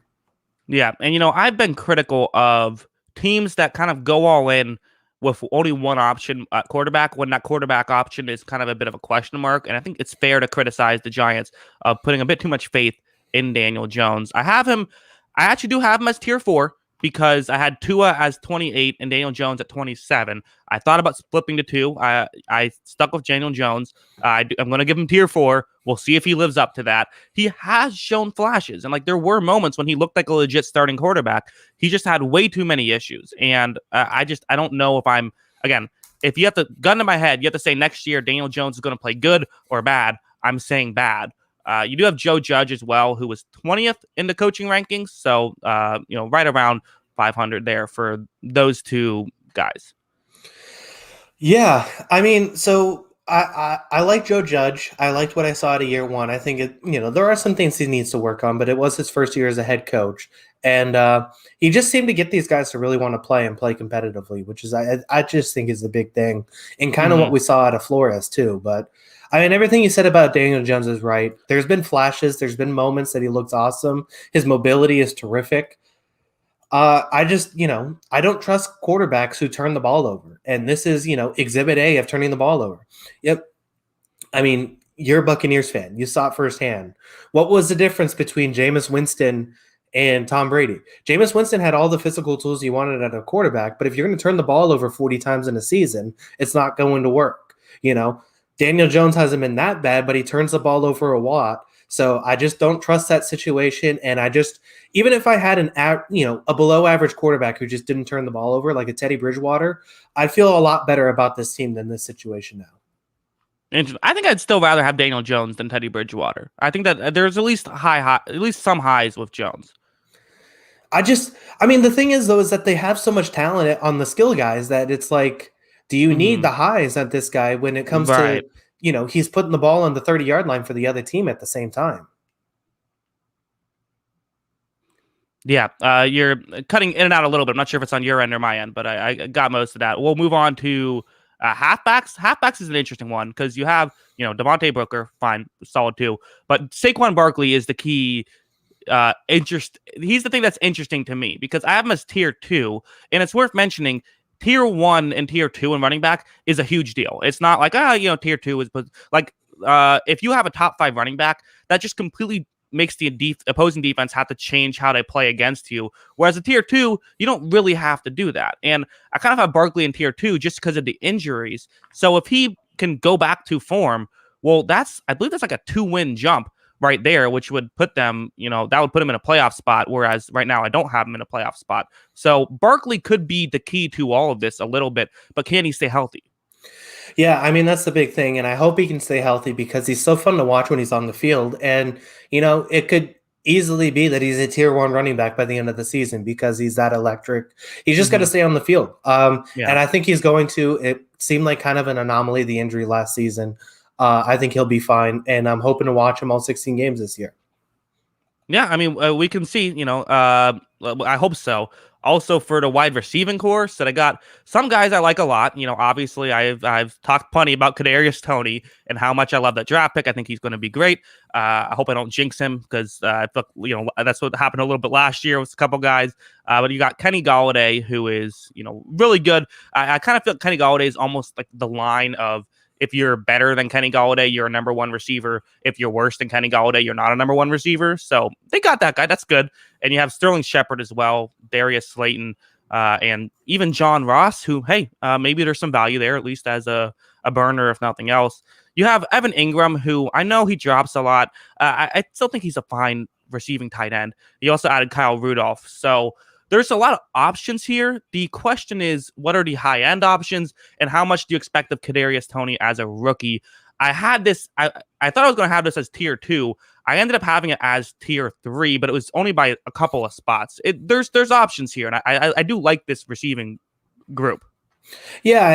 Yeah, and I've been critical of teams that kind of go all in with only one option at quarterback when that quarterback option is kind of a bit of a question mark. And I think it's fair to criticize the Giants of putting a bit too much faith in Daniel Jones. I actually do have him as tier 4 because I had Tua as 28 and Daniel Jones at 27. I thought about flipping to 2. I stuck with Daniel Jones. I'm going to give him tier 4. We'll see if he lives up to that. He has shown flashes, and there were moments when he looked like a legit starting quarterback. He just had way too many issues, and I don't know if if you have to gun to my head, you have to say next year Daniel Jones is going to play good or bad. I'm saying bad. You do have Joe Judge as well, who was 20th in the coaching rankings. So, right around 500 there for those two guys. Yeah. I mean, so I like Joe Judge. I liked what I saw at year 1. I think there are some things he needs to work on, but it was his first year as a head coach. And he just seemed to get these guys to really want to play and play competitively, which is, I just think is the big thing and kind of what we saw out of Flores too. But I mean, everything you said about Daniel Jones is right. There's been flashes. There's been moments that he looks awesome. His mobility is terrific. I just, I don't trust quarterbacks who turn the ball over. And this is, exhibit A of turning the ball over. Yep. I mean, you're a Buccaneers fan. You saw it firsthand. What was the difference between Jameis Winston and Tom Brady. Jameis Winston had all the physical tools you wanted at a quarterback, but if you're going to turn the ball over 40 times in a season, it's not going to work. Daniel Jones hasn't been that bad, but he turns the ball over a lot. So I just don't trust that situation. And even if I had a below average quarterback who just didn't turn the ball over, like a Teddy Bridgewater, I'd feel a lot better about this team than this situation now. And I think I'd still rather have Daniel Jones than Teddy Bridgewater. I think that there's at least at least some highs with Jones. The thing is, though, is that they have so much talent on the skill guys that it's like, do you need the highs at this guy when it comes to, he's putting the ball on the 30-yard line for the other team at the same time? Yeah, you're cutting in and out a little bit. I'm not sure if it's on your end or my end, but I got most of that. We'll move on to halfbacks. Halfbacks is an interesting one because you have, Devontae Booker, fine, solid too. But Saquon Barkley is the key he's the thing that's interesting to me because I have him as tier 2, and it's worth mentioning tier 1 and tier 2 in running back is a huge deal. It's not like tier 2 is like if you have a top 5 running back, that just completely makes the opposing defense have to change how they play against you. Whereas a tier 2, you don't really have to do that. And I kind of have Barkley in tier 2 just because of the injuries. So if he can go back to form, well, I believe that's like a 2-win jump right there, which would put them, that would put him in a playoff spot. Whereas right now I don't have him in a playoff spot. So Barkley could be the key to all of this a little bit, but can he stay healthy? Yeah, that's the big thing, and I hope he can stay healthy because he's so fun to watch when he's on the field. And, it could easily be that he's a tier 1 running back by the end of the season because he's that electric. He's just got to stay on the field. And I think he's going to. It seemed like kind of an anomaly, the injury last season. I think he'll be fine, and I'm hoping to watch him all 16 games this year. Yeah, we can see, I hope so. Also for the wide receiving course that I got some guys I like a lot. Obviously I've talked plenty about Kadarius Toney and how much I love that draft pick. I think he's going to be great. I hope I don't jinx him because I feel, that's what happened a little bit last year with a couple guys. But you got Kenny Golladay, who is, really good. I kind of feel Kenny Golladay is almost like the line of, if you're better than Kenny Golladay, you're a number 1 receiver. If you're worse than Kenny Golladay, you're not a number 1 receiver. So they got that guy. That's good. And you have Sterling Shepard as well, Darius Slayton, and even John Ross, who, hey, maybe there's some value there, at least as a burner, if nothing else. You have Evan Ingram, who I know he drops a lot. I still think he's a fine receiving tight end. He also added Kyle Rudolph. So there's a lot of options here. The question is, what are the high-end options, and how much do you expect of Kadarius Toney as a rookie? I had this. I thought I was going to have this as tier 2. I ended up having it as tier 3, but it was only by a couple of spots. There's options here, and I do like this receiving group. Yeah,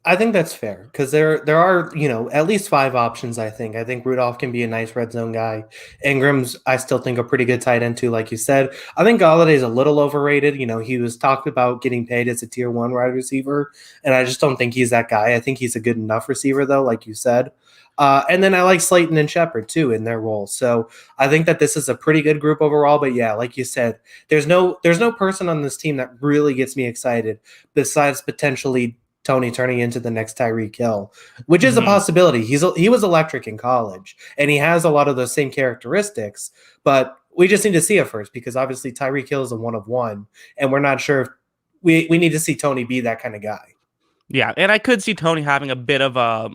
I think that's fair because there are, at least 5 options, I think. I think Rudolph can be a nice red zone guy. Ingram's, I still think, a pretty good tight end too, like you said. I think Galladay's a little overrated. He was talked about getting paid as a tier 1 wide receiver, and I just don't think he's that guy. I think he's a good enough receiver, though, like you said. And then I like Slayton and Shepard, too, in their roles. So I think that this is a pretty good group overall. But, yeah, like you said, there's no person on this team that really gets me excited besides potentially Toney turning into the next Tyreek Hill, which is a possibility. He was electric in college, and he has a lot of those same characteristics, but we just need to see it first because obviously Tyreek Hill is a 1 of 1, and we're not sure if we need to see Toney be that kind of guy. Yeah, and I could see Toney having a bit of a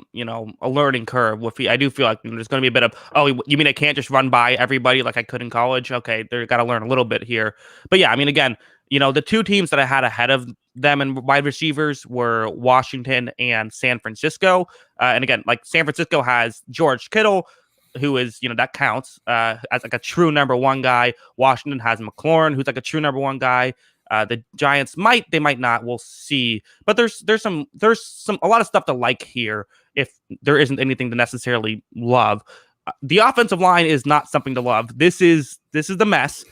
learning curve. I do feel like there's going to be a bit of, oh, you mean I can't just run by everybody like I could in college? Okay, they've got to learn a little bit here. But yeah, again, the 2 teams that I had ahead of them in wide receivers were Washington and San Francisco. And again, like San Francisco has George Kittle, who is, that counts as like a true number 1 guy. Washington has McLaurin, who's like a true number 1 guy. The Giants they might not. We'll see. But there's a lot of stuff to like here if there isn't anything to necessarily love. The offensive line is not something to love. This is the mess.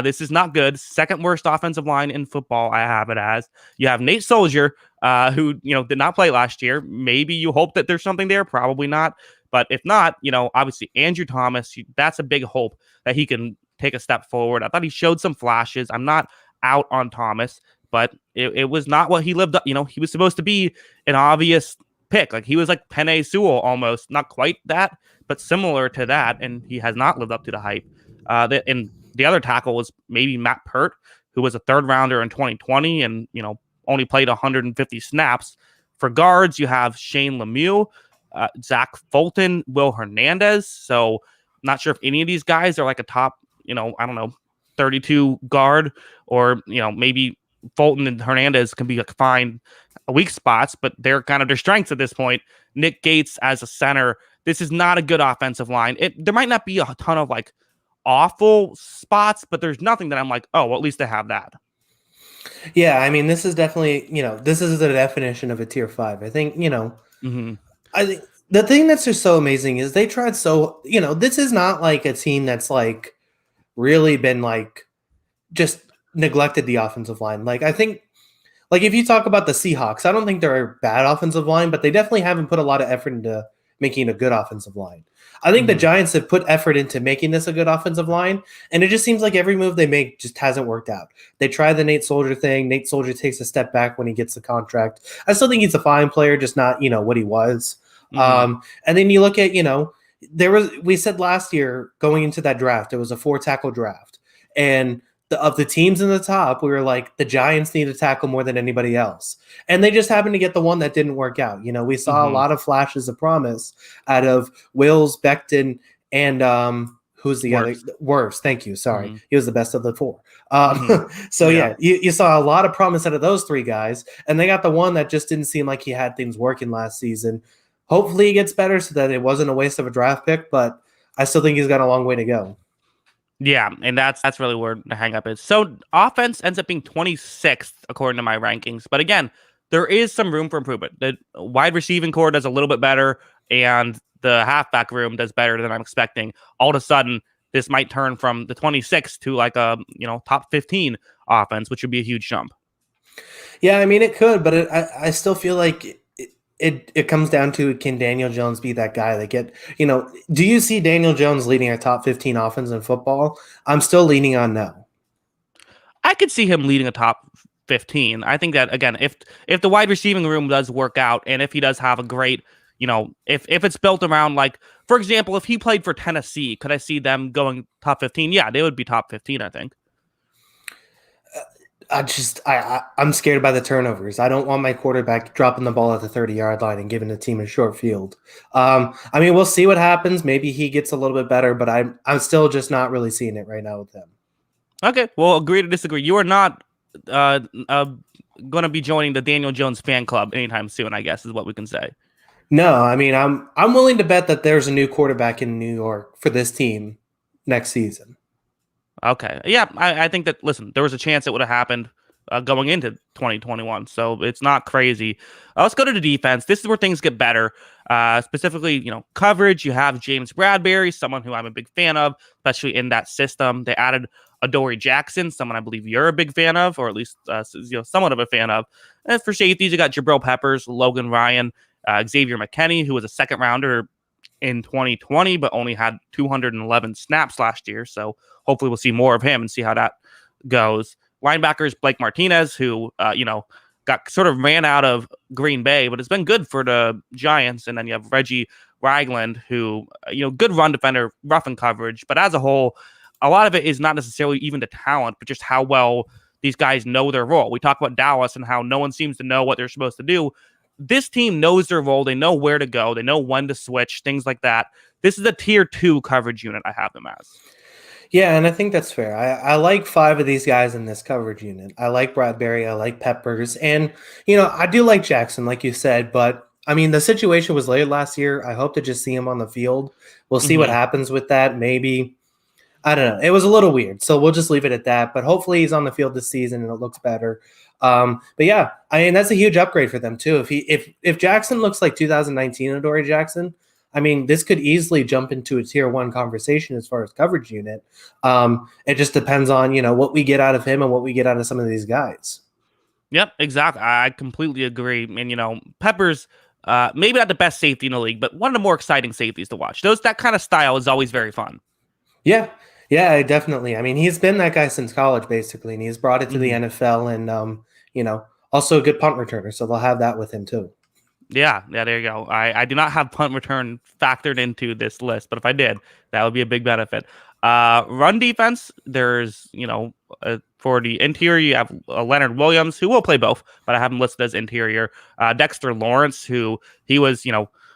This is not good. Second worst offensive line in football, I have it as. You have Nate Soldier, who, did not play last year. Maybe you hope that there's something there. Probably not. But if not, obviously Andrew Thomas, that's a big hope that he can take a step forward. I thought he showed some flashes. I'm not out on Thomas, but it was not what he lived up. He was supposed to be an obvious pick. Like he was like Penei Sewell almost. Not quite that, but similar to that. And he has not lived up to the hype. And the other tackle was maybe Matt Pert, who was a third rounder in 2020 and, only played 150 snaps. For guards, you have Shane Lemieux, Zach Fulton, Will Hernandez. So not sure if any of these guys are like a top, I don't know, 32 guard, or, maybe Fulton and Hernandez can be like fine weak spots, but they're kind of their strengths at this point. Nick Gates as a center. This is not a good offensive line. There might not be a ton of like awful spots, but there's nothing that I'm like, oh, well, at least they have that. Yeah, I mean, this is definitely, this is the definition of a tier 5. I think, I think the thing that's just so amazing is they tried so, this is not like a team that's like really been like just neglected the offensive line. Like, I think, like, if you talk about the Seahawks, I don't think they're a bad offensive line, but they definitely haven't put a lot of effort into making a good offensive line. I think the Giants have put effort into making this a good offensive line, and it just seems like every move they make just hasn't worked out. They try the Nate Soldier thing. Nate Soldier takes a step back when he gets the contract. I still think he's a fine player, just not, what he was. And then you look at, we said last year going into that draft, it was a 4-tackle draft. And of the teams in the top, we were like, the Giants need to tackle more than anybody else. And they just happened to get the one that didn't work out. We saw a lot of flashes of promise out of Wills, Becton, and who's the other? Wirfs. Thank you. Sorry. He was the best of the 4. So, you saw a lot of promise out of those 3 guys. And they got the one that just didn't seem like he had things working last season. Hopefully he gets better so that it wasn't a waste of a draft pick, but I still think he's got a long way to go. Yeah, and that's really where the hang up is. So offense ends up being 26th according to my rankings. But again, there is some room for improvement. The wide receiving core does a little bit better, and the halfback room does better than I'm expecting. All of a sudden, this might turn from the 26th to like a top 15 offense, which would be a huge jump. Yeah, I mean it could, but I still feel like it comes down to, can Daniel Jones be that guy that do you see Daniel Jones leading a top 15 offense in football? I'm still leaning on no. I could see him leading a top 15. I think that, again, if the wide receiving room does work out, and if he does have a great, if it's built around, like, for example, if he played for Tennessee, could I see them going top 15? Yeah, they would be top 15, I think. I'm scared by the turnovers. I don't want my quarterback dropping the ball at the 30-yard line and giving the team a short field. I mean, we'll see what happens. Maybe he gets a little bit better, but I'm still just not really seeing it right now with him. Okay, well, agree to disagree. You are not going to be joining the Daniel Jones fan club anytime soon, I guess, is what we can say. No, I mean, I'm willing to bet that there's a new quarterback in New York for this team next season. Okay. Yeah, I think that, listen, there was a chance it would have happened going into 2021, so it's not crazy. Let's go to the defense. This is where things get better. Specifically, coverage. You have James Bradbury, someone who I'm a big fan of, especially in that system. They added Adoree Jackson, someone I believe you're a big fan of, or at least somewhat of a fan of. And for safeties, you got Jabril Peppers, Logan Ryan, Xavier McKinney, who was a second rounder in 2020, but only had 211 snaps last year. So hopefully we'll see more of him and see how that goes. Linebackers, Blake Martinez, who, got sort of ran out of Green Bay, but it's been good for the Giants. And then you have Reggie Ragland, who, good run defender, rough in coverage. But as a whole, a lot of it is not necessarily even the talent, but just how well these guys know their role. We talk about Dallas and how no one seems to know what they're supposed to do. This team knows their role. They know where to go. They know when to switch, things like that. This is a tier 2 coverage unit I have them as. Yeah, and I think that's fair. I like 5 of these guys in this coverage unit. I like Bradbury. I like Peppers. And, I do like Jackson, like you said. But, I mean, the situation was late last year. I hope to just see him on the field. We'll see what happens with that. Maybe. I don't know. It was a little weird. So we'll just leave it at that. But hopefully he's on the field this season and it looks better. But yeah, I mean, that's a huge upgrade for them too. If Jackson looks like 2019 Adoree Jackson, I mean, this could easily jump into a tier 1 conversation as far as coverage unit. It just depends on, what we get out of him and what we get out of some of these guys. Yep, exactly. I completely agree. And, Peppers, maybe not the best safety in the league, but one of the more exciting safeties to watch. That kind of style is always very fun. Yeah, definitely. I mean, he's been that guy since college, basically, and he's brought it to the NFL and, also a good punt returner, so they'll have that with him too. Yeah, there you go. I do not have punt return factored into this list, but if I did, that would be a big benefit. Run defense, there's, for the interior, you have Leonard Williams, who will play both, but I have him listed as interior. Dexter Lawrence, who he was,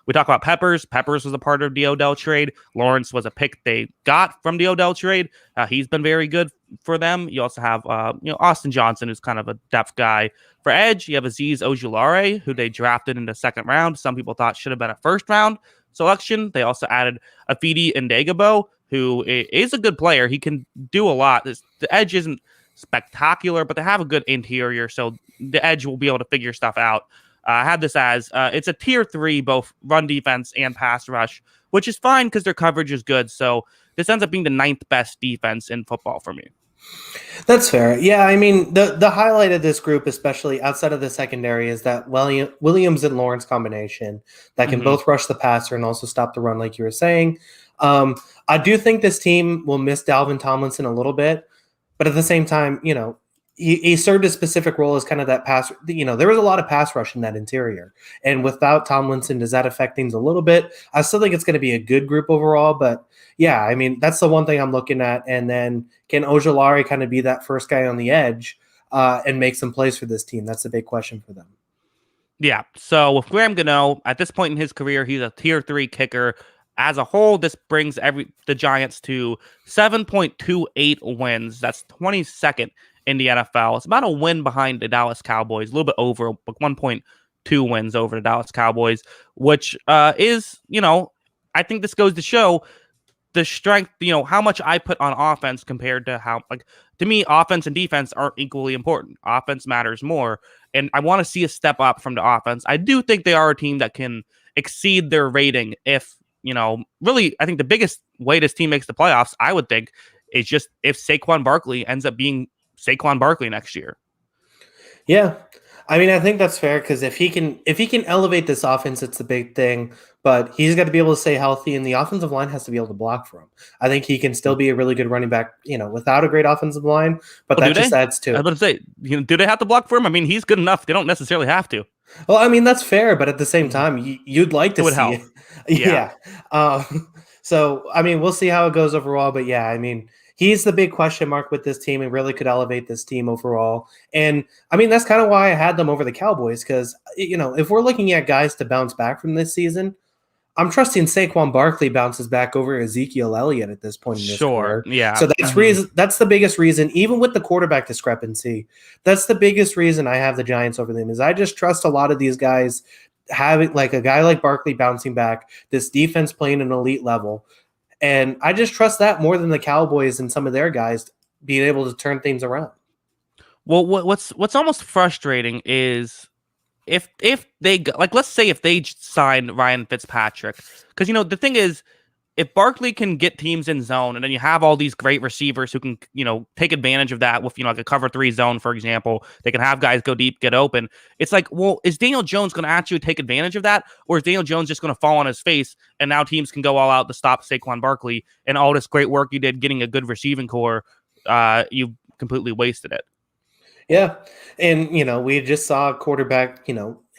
we talk about Peppers. Peppers was a part of the Odell trade. Lawrence was a pick they got from the Odell trade. He's been very good for them. You also have, Austin Johnson, who's kind of a depth guy. For edge, you have Azeez Ojulari, who they drafted in the second round. Some people thought should have been a first round selection. They also added Afidi Ndagabo, who is a good player. He can do a lot. The edge isn't spectacular, but they have a good interior, so the edge will be able to figure stuff out. I had this as it's a tier 3, both run defense and pass rush, which is fine because their coverage is good. So this ends up being the 9th best defense in football for me. That's fair. Yeah, I mean, the highlight of this group, especially outside of the secondary, is that Williams and Lawrence combination that can both rush the passer and also stop the run, like you were saying. I do think this team will miss Dalvin Tomlinson a little bit, but at the same time, he served a specific role as kind of that pass. There was a lot of pass rush in that interior, and without Tomlinson, does that affect things a little bit? I still think it's going to be a good group overall, but yeah, I mean, that's the one thing I'm looking at. And then can Ojulari kind of be that first guy on the edge and make some plays for this team? That's a big question for them. Yeah. So with Graham Gano, at this point in his career, he's a tier 3 kicker. As a whole, this brings the Giants to 7.28 wins. That's 22nd in the NFL. It's about a win behind the Dallas Cowboys, a little bit over, but 1.2 wins over the Dallas Cowboys, which is, I think this goes to show the strength, how much I put on offense compared to how, to me, offense and defense aren't equally important. Offense matters more, and I want to see a step up from the offense. I do think they are a team that can exceed their rating if, really, I think the biggest way this team makes the playoffs, I would think, is just if Saquon Barkley ends up being Saquon Barkley next year. Yeah. I mean, I think that's fair because if he can elevate this offense, it's the big thing. But he's got to be able to stay healthy, and the offensive line has to be able to block for him. I think he can still be a really good running back, without a great offensive line. But that just adds to it. I was about to say, do they have to block for him? I mean, he's good enough. They don't necessarily have to. Well, I mean, that's fair, but at the same time, you'd like to see help. it. Yeah. So, I mean, we'll see how it goes overall. But yeah, I mean, he's the big question mark with this team and really could elevate this team overall. And I mean, that's kind of why I had them over the Cowboys because, if we're looking at guys to bounce back from this season, I'm trusting Saquon Barkley bounces back over Ezekiel Elliott at this point in his career. Yeah. So that's the biggest reason, even with the quarterback discrepancy, that's the biggest reason I have the Giants over them is I just trust a lot of these guys having like a guy like Barkley bouncing back, this defense playing an elite level. And I just trust that more than the Cowboys and some of their guys being able to turn things around. Well, what's almost frustrating is if they let's say if they sign Ryan Fitzpatrick, because the thing is, if Barkley can get teams in zone, and then you have all these great receivers who can take advantage of that with like a cover 3 zone, for example, they can have guys go deep, get open. It's like, well, is Daniel Jones going to actually take advantage of that, or is Daniel Jones just going to fall on his face, and now teams can go all out to stop Saquon Barkley and all this great work you did getting a good receiving core, you completely wasted it. Yeah. And, we just saw a quarterback,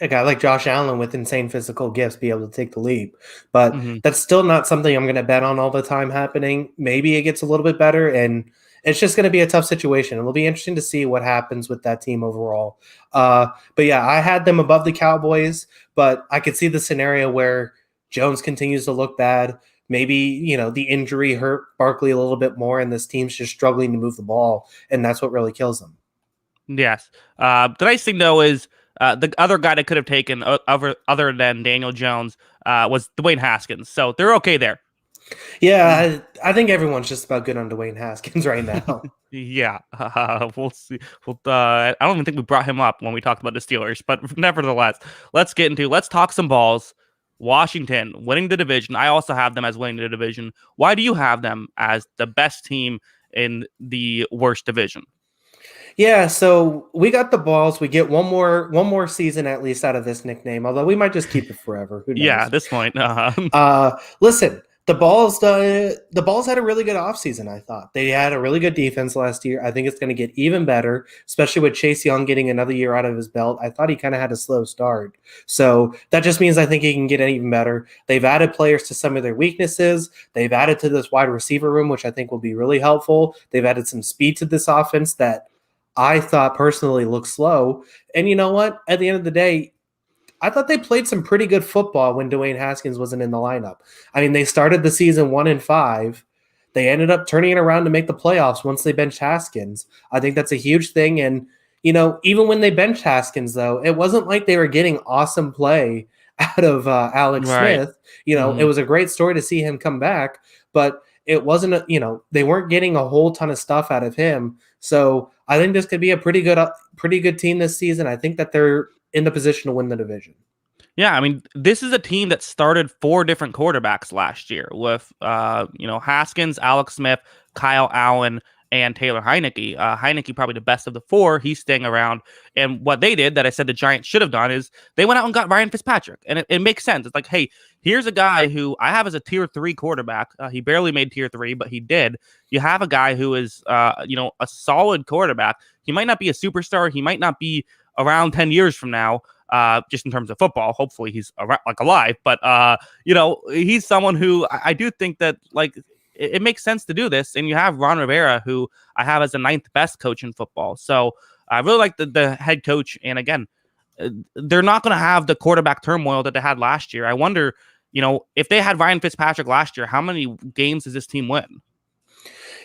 a guy like Josh Allen with insane physical gifts be able to take the leap. But that's still not something I'm going to bet on all the time happening. Maybe it gets a little bit better, and it's just going to be a tough situation. It'll be interesting to see what happens with that team overall. But yeah, I had them above the Cowboys, but I could see the scenario where Jones continues to look bad. Maybe, the injury hurt Barkley a little bit more, and this team's just struggling to move the ball, and that's what really kills them. Yes. The nice thing, though, is the other guy that could have taken other than Daniel Jones was Dwayne Haskins. So they're okay there. Yeah, I think everyone's just about good on Dwayne Haskins right now. Yeah. We'll see. I don't even think we brought him up when we talked about the Steelers, but nevertheless, let's talk some balls. Washington winning the division. I also have them as winning the division. Why do you have them as the best team in the worst division? Yeah, so we got the balls. We get one more season at least out of this nickname, although we might just keep it forever. Who knows? Yeah, at this point. Listen, The Balls had a really good offseason, I thought. They had a really good defense last year. I think it's going to get even better, especially with Chase Young getting another year out of his belt. I thought he kind of had a slow start. So that just means I think he can get even better. They've added players to some of their weaknesses. They've added to this wide receiver room, which I think will be really helpful. They've added some speed to this offense that I thought personally looked slow. And you know what? At the end of the day, I thought they played some pretty good football when Dwayne Haskins wasn't in the lineup. I mean, they started the season 1-5. They ended up turning it around to make the playoffs once they benched Haskins. I think that's a huge thing. And, even when they benched Haskins, though, it wasn't like they were getting awesome play out of Alex Right. Smith. It was a great story to see him come back, but it wasn't, they weren't getting a whole ton of stuff out of him. So I think this could be a pretty good team this season. I think that they're in the position to win the division. Yeah, I mean, this is a team that started 4 different quarterbacks last year with, Haskins, Alex Smith, Kyle Allen, and Taylor Heineke. Heineke probably the best of the 4. He's staying around. And what they did that I said the Giants should have done is they went out and got Ryan Fitzpatrick. And it makes sense. It's like, hey, here's a guy who I have as a tier 3 quarterback. He barely made tier 3, but he did. You have a guy who is, a solid quarterback. He might not be a superstar. He might not be around 10 years from now. Just in terms of football, hopefully he's alive. But he's someone who I do think that it makes sense to do this. And you have Ron Rivera, who I have as the 9th best coach in football. So I really like the head coach. And again, they're not going to have the quarterback turmoil that they had last year. I wonder, if they had Ryan Fitzpatrick last year, how many games does this team win?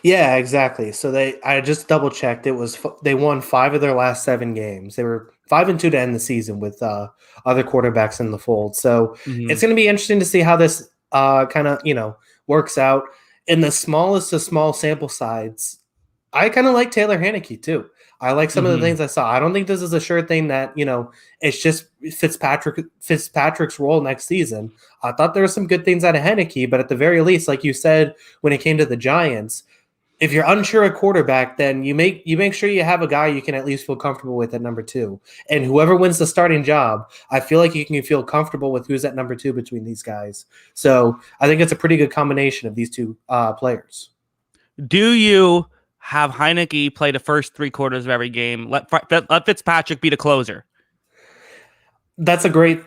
Yeah, exactly. So I just double checked. They won 5 of their last 7 games. They were 5-2 to end the season with other quarterbacks in the fold. So it's going to be interesting to see how this kind of works out. In the smallest of small sample sides, I kind of like Taylor Heineke too. I like some of the things I saw. I don't think this is a sure thing that it's just Fitzpatrick's role next season. I thought there were some good things out of Heineke, but at the very least, like you said, when it came to the Giants, if you're unsure of quarterback, then you make sure you have a guy you can at least feel comfortable with at number 2. And whoever wins the starting job, I feel like you can feel comfortable with who's at number 2 between these guys. So I think it's a pretty good combination of these 2 players. Do you have Heineke play the first 3 quarters of every game? Let Fitzpatrick be the closer. That's a great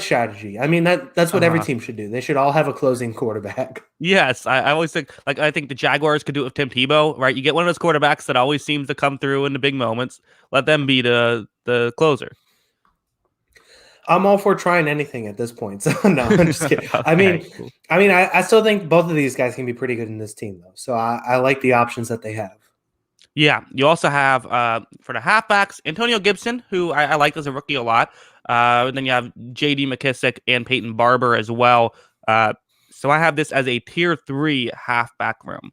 strategy. I mean, that's what every team should do. They should all have a closing quarterback. Yes, I always think I think the Jaguars could do it with Tim Tebow, right? You get one of those quarterbacks that always seems to come through in the big moments. Let them be the closer. I'm all for trying anything at this point. So no, I'm just kidding. Okay, I still think both of these guys can be pretty good in this team though. So I like the options that they have. Yeah, you also have for the halfbacks Antonio Gibson, who I like as a rookie a lot. And then you have J.D. McKissick and Peyton Barber as well. So I have this as a tier 3 halfback room.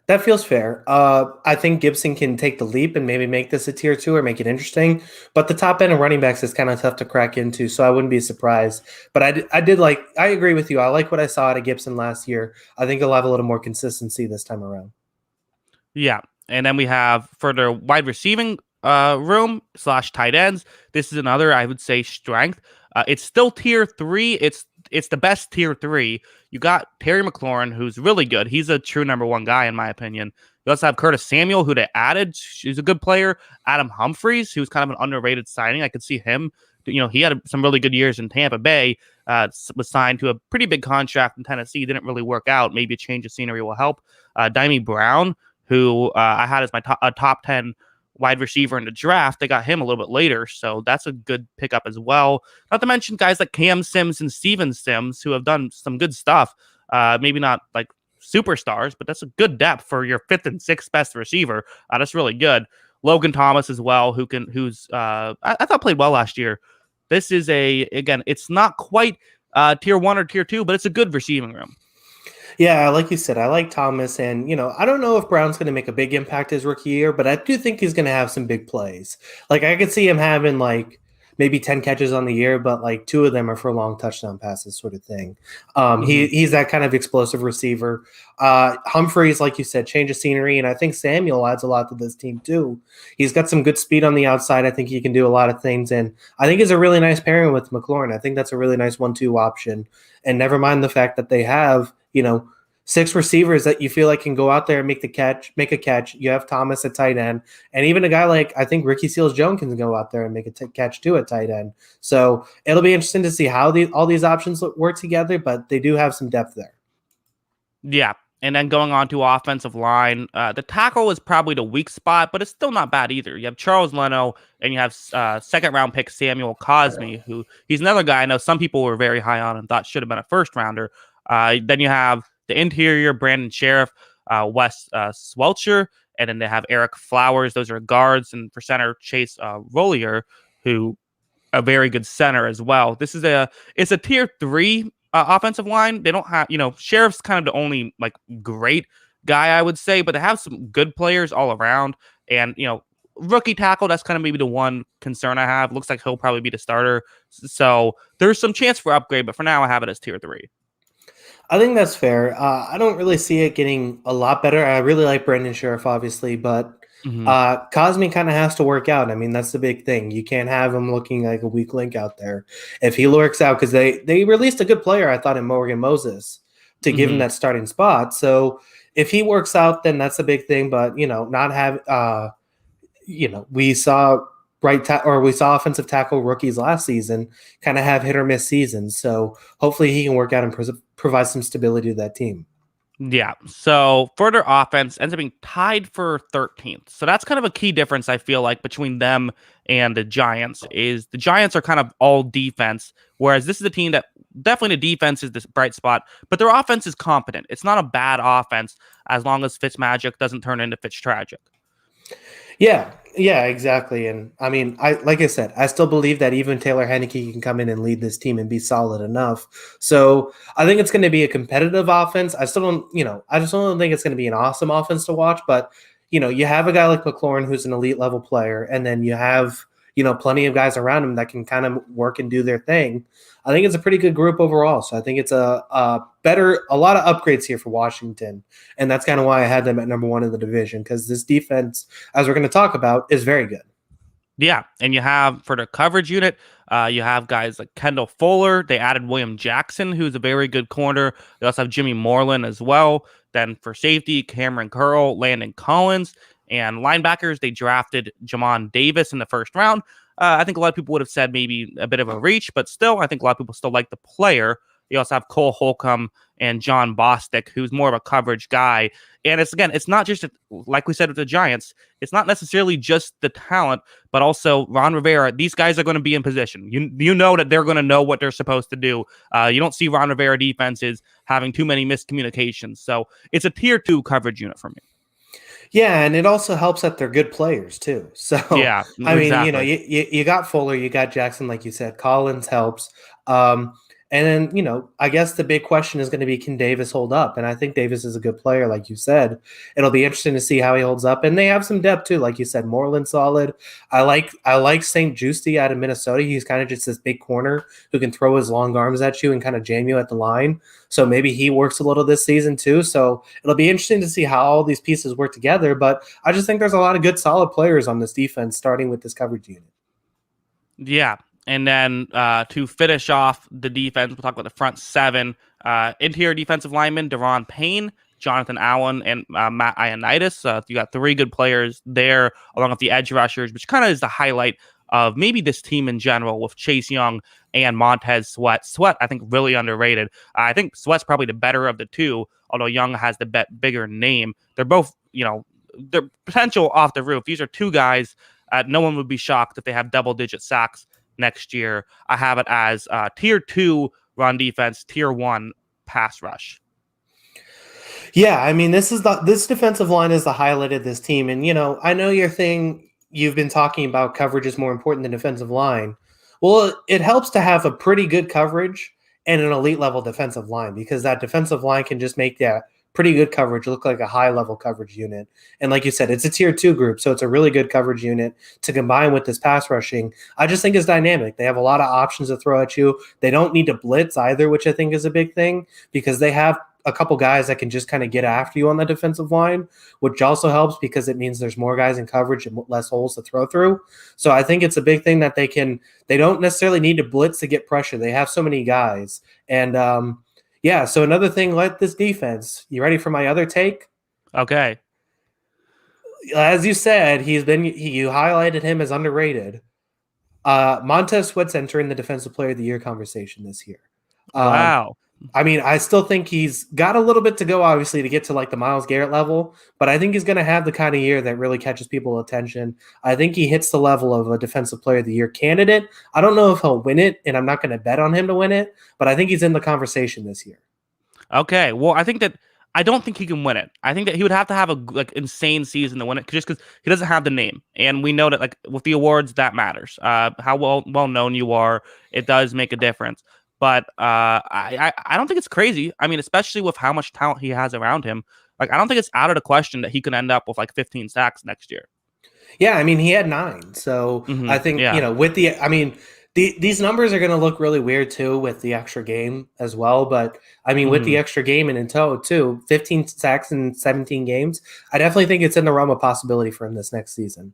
That feels fair. I think Gibson can take the leap and maybe make this a tier 2 or make it interesting. But the top end of running backs is kind of tough to crack into, so I wouldn't be surprised. But I agree with you. I like what I saw out of Gibson last year. I think he'll have a little more consistency this time around. Yeah, and then we have for the wide receiving room / tight ends. This is another, I would say, strength. It's still tier 3. It's the best tier 3. You got Terry McLaurin, who's really good. He's a true number 1 guy, in my opinion. You also have Curtis Samuel, who they added. He's a good player. Adam Humphries, who's kind of an underrated signing. I could see him. He had some really good years in Tampa Bay. Was signed to a pretty big contract in Tennessee. Didn't really work out. Maybe a change of scenery will help. Dimey Brown, who I had as my top 10 wide receiver in the draft. They got him a little bit later, so that's a good pickup as well. Not to mention guys like Cam Sims and Steven Sims, who have done some good stuff. Maybe not like superstars, but that's a good depth for your 5th and 6th best receiver. That's really good. Logan Thomas as well, who's I thought played well last year. This is it's not quite tier 1 or tier 2, but it's a good receiving room. Yeah, like you said, I like Thomas, and I don't know if Brown's going to make a big impact his rookie year, but I do think he's going to have some big plays. Like I could see him having like maybe 10 catches on the year, but like 2 of them are for long touchdown passes, sort of thing. Mhm. He's that kind of explosive receiver. Humphreys, like you said, change of scenery, and I think Samuel adds a lot to this team too. He's got some good speed on the outside. I think he can do a lot of things, and I think it's a really nice pairing with McLaurin. I think that's a really nice 1-2 option. And never mind the fact that they have, 6 receivers that you feel like can go out there and make a catch. You have Thomas at tight end, and even a guy like I think Ricky Seals-Jones can go out there and make a catch too at tight end. So it'll be interesting to see how all these options work together, but they do have some depth there. Yeah. And then going on to offensive line, the tackle is probably the weak spot, but it's still not bad either. You have Charles Leno and you have second round pick Samuel Cosme, who he's another guy I know some people were very high on and thought should have been a first rounder. Then you have the interior, Brandon Sheriff, Wes Swelcher, and then they have Eric Flowers. Those are guards, and for center, Chase Rollier, who a very good center as well. It's a tier 3 offensive line. They don't have, Sheriff's kind of the only like great guy I would say, but they have some good players all around. And rookie tackle, that's kind of maybe the one concern I have. Looks like he'll probably be the starter, so there's some chance for upgrade. But for now, I have it as tier 3. I think that's fair. I don't really see it getting a lot better. I really like Brandon Sheriff, obviously, but Mm-hmm. Cosme kind of has to work out. I mean, that's the big thing. You can't have him looking like a weak link out there. If he works out, because they released a good player, I thought, in Morgan Moses to give him Mm-hmm. that starting spot. So if he works out, then that's a big thing. But not have we saw we saw offensive tackle rookies last season kind of have hit or miss seasons. So hopefully he can work out and provide some stability to that team. Yeah. So for their offense ends up being tied for 13th. So that's kind of a key difference I feel like between them and the Giants is the Giants are kind of all defense, whereas this is a team that definitely the defense is this bright spot, but their offense is competent. It's not a bad offense as long as Fitzmagic doesn't turn into Fitztragic. Yeah, exactly. And I mean, like I said, I still believe that even Taylor Heineke can come in and lead this team and be solid enough. So I think it's going to be a competitive offense. I just don't think it's going to be an awesome offense to watch. But you have a guy like McLaurin who's an elite level player, and then you have plenty of guys around him that can kind of work and do their thing. I think it's a pretty good group overall. So I think it's a lot of upgrades here for Washington. And that's kind of why I had them at number 1 in the division, because this defense, as we're going to talk about, is very good. Yeah, and you have for the coverage unit, you have guys like Kendall Fuller. They added William Jackson, who's a very good corner. They also have Jimmy Moreland as well. Then for safety, Cameron Curl, Landon Collins, and linebackers, they drafted Jamon Davis in the first round. I think a lot of people would have said maybe a bit of a reach, but still, I think a lot of people still like the player. You also have Cole Holcomb and John Bostic, who's more of a coverage guy. And it's not just, like we said with the Giants, it's not necessarily just the talent, but also Ron Rivera. These guys are going to be in position. You know that they're going to know what they're supposed to do. You don't see Ron Rivera defenses having too many miscommunications. So it's a tier 2 coverage unit for me. Yeah, and it also helps that they're good players too. So Yeah, I mean, exactly. you got Fuller, you got Jackson, like you said. Collins helps. And then, I guess the big question is going to be, can Davis hold up? And I think Davis is a good player, like you said. It'll be interesting to see how he holds up. And they have some depth too, like you said. Moreland solid. I like St. Justy out of Minnesota. He's kind of just this big corner who can throw his long arms at you and kind of jam you at the line. So maybe he works a little this season too. So it'll be interesting to see how all these pieces work together. But I just think there's a lot of good, solid players on this defense, starting with this coverage unit. Yeah. And then to finish off the defense, we'll talk about the front 7. Interior defensive linemen, Deron Payne, Jonathan Allen, and Matt Ioannidis. You got 3 good players there, along with the edge rushers, which kind of is the highlight of maybe this team in general with Chase Young and Montez Sweat. Sweat, I think, really underrated. I think Sweat's probably the better of the 2, although Young has the bigger name. They're both, their potential off the roof. These are 2 guys. No one would be shocked if they have double-digit sacks next year. I have it as tier 2 run defense, tier 1 pass rush. Yeah, I mean, this defensive line is the highlight of this team. And, I know you've been talking about coverage is more important than defensive line. Well, it helps to have a pretty good coverage and an elite level defensive line, because that defensive line can just make that pretty good coverage, look like a high level coverage unit. And like you said, it's a tier 2 group, so it's a really good coverage unit to combine with this pass rushing. I just think it's dynamic. They have a lot of options to throw at you. They don't need to blitz either, which I think is a big thing because they have a couple guys that can just kind of get after you on the defensive line, which also helps because it means there's more guys in coverage and less holes to throw through. So I think it's a big thing that they don't necessarily need to blitz to get pressure. They have so many guys. And yeah, so another thing, like this defense. You ready for my other take? Okay. As you said, you highlighted him as underrated. Montez Sweat's entering the Defensive Player of the Year conversation this year. Wow. I mean, I still think he's got a little bit to go, obviously, to get to like the Myles Garrett level, but I think he's going to have the kind of year that really catches people's attention. I think he hits the level of a Defensive Player of the Year candidate. I don't know if he'll win it, and I'm not going to bet on him to win it, but I think he's in the conversation this year. Okay. Well, I don't think he can win it. I think that he would have to have a insane season to win it, just because he doesn't have the name, and we know that like with the awards that matters. How well known you are, it does make a difference. But I don't think it's crazy. I mean, especially with how much talent he has around him. Like, I don't think it's out of the question that he could end up with like 15 sacks next year. Yeah, I mean, he had 9. So I think, these numbers are going to look really weird too with the extra game as well. But I mean, with the extra game and in tow too, 15 sacks in 17 games, I definitely think it's in the realm of possibility for him this next season.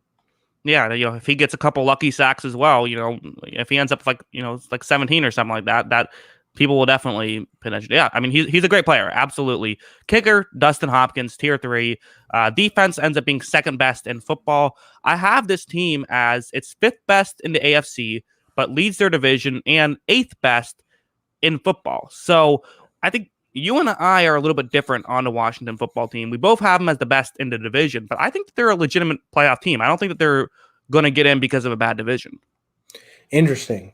Yeah, if he gets a couple lucky sacks as well, if he ends up like 17 or something like that, that people will definitely potentially. Yeah, I mean, he's a great player, absolutely. Kicker, Dustin Hopkins, tier 3. Defense ends up being second best in football. I have this team as its 5th best in the AFC, but leads their division, and 8th best in football. So I think you and I are a little bit different on the Washington football team. We both have them as the best in the division, but I think that they're a legitimate playoff team. I don't think that they're going to get in because of a bad division. Interesting.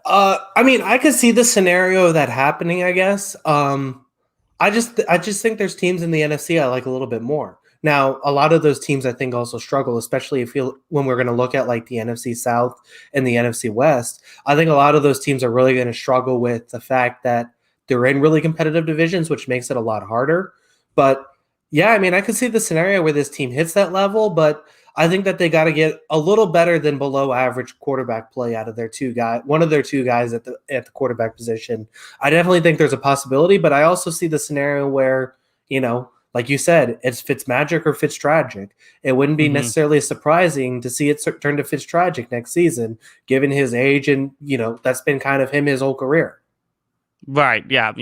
I mean, I could see the scenario of that happening, I guess. I just think there's teams in the NFC I like a little bit more. Now, a lot of those teams I think also struggle, especially when we're going to look at like the NFC South and the NFC West. I think a lot of those teams are really going to struggle with the fact that they're in really competitive divisions, which makes it a lot harder. But yeah, I mean, I could see the scenario where this team hits that level, but I think that they got to get a little better than below average quarterback play out of one of their two guys at the quarterback position. I definitely think there's a possibility, but I also see the scenario where, like you said, it's Fitzmagic or Fitztragic. It wouldn't be necessarily surprising to see it turn to Fitztragic next season, given his age and, that's been kind of his whole career. Right. Yeah.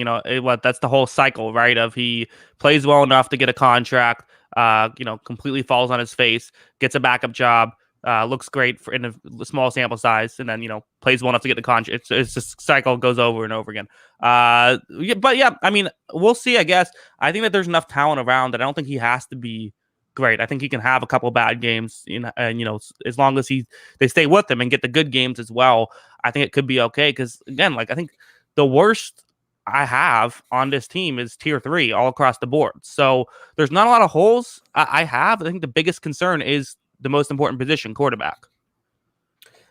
That's the whole cycle, right? Of he plays well enough to get a contract, completely falls on his face, gets a backup job, looks great in a small sample size, and then, plays well enough to get the contract. It's just cycle goes over and over again. But yeah, I mean, we'll see, I guess. I think that there's enough talent around that I don't think he has to be great. I think he can have a couple bad games, and as long as they stay with him and get the good games as well, I think it could be okay. Because again, I think the worst I have on this team is tier 3 all across the board. So there's not a lot of holes I think the biggest concern is the most important position, quarterback.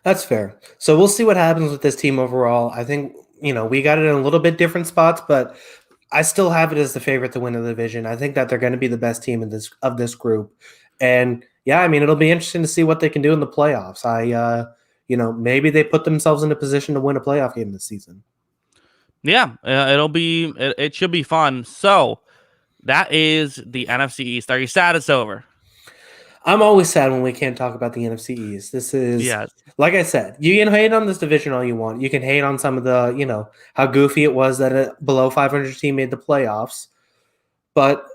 That's fair. So we'll see what happens with this team overall. I think, we got it in a little bit different spots, but I still have it as the favorite to win the division. I think that they're going to be the best team of this group. And yeah, I mean, it'll be interesting to see what they can do in the playoffs. Maybe they put themselves in a position to win a playoff game this season. Yeah, it should be fun. So that is the NFC East. Are you sad it's over? I'm always sad when we can't talk about the NFC East. This is, yes. Like I said, you can hate on this division all you want. You can hate on some of the, how goofy it was that a below 500 team made the playoffs. But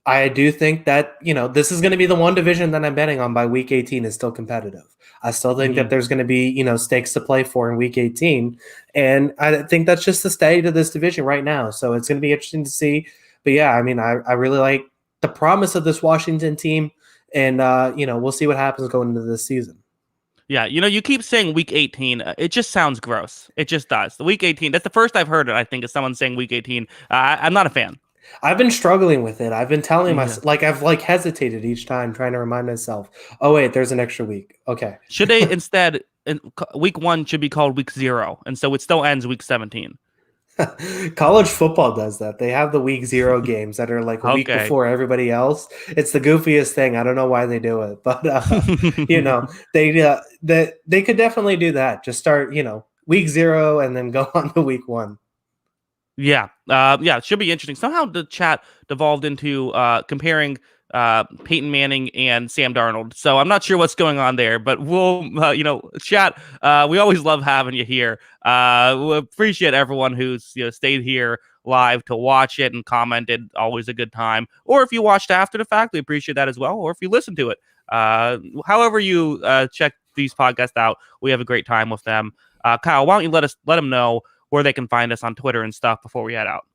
I do think that, this is going to be the one division that I'm betting on by week 18 is still competitive. I still think that there's going to be, stakes to play for in week 18. And I think that's just the state of this division right now. So it's going to be interesting to see. But yeah, I mean, I really like the promise of this Washington team. And, we'll see what happens going into this season. Yeah, you keep saying week 18. It just sounds gross. It just does. The week 18, that's the first I've heard it, I think, is someone saying week 18. I'm not a fan. I've been struggling with it. I've been telling myself, I've hesitated each time trying to remind myself, oh, wait, there's an extra week. Okay. Should they instead, week 1 should be called week 0. And so it still ends week 17. College football does that. They have the week 0 games that are like a week Okay. before everybody else. It's the goofiest thing. I don't know why they do it, but you know, they could definitely do that. Just start, week 0 and then go on to week 1. Yeah. Yeah, it should be interesting. Somehow the chat devolved into comparing Peyton Manning and Sam Darnold. So I'm not sure what's going on there, but we'll, chat. We always love having you here. We appreciate everyone who's stayed here live to watch it and commented. Always a good time. Or if you watched after the fact, we appreciate that as well. Or if you listen to it, however you check these podcasts out, we have a great time with them. Kyle, why don't you let them know where they can find us on Twitter and stuff before we head out?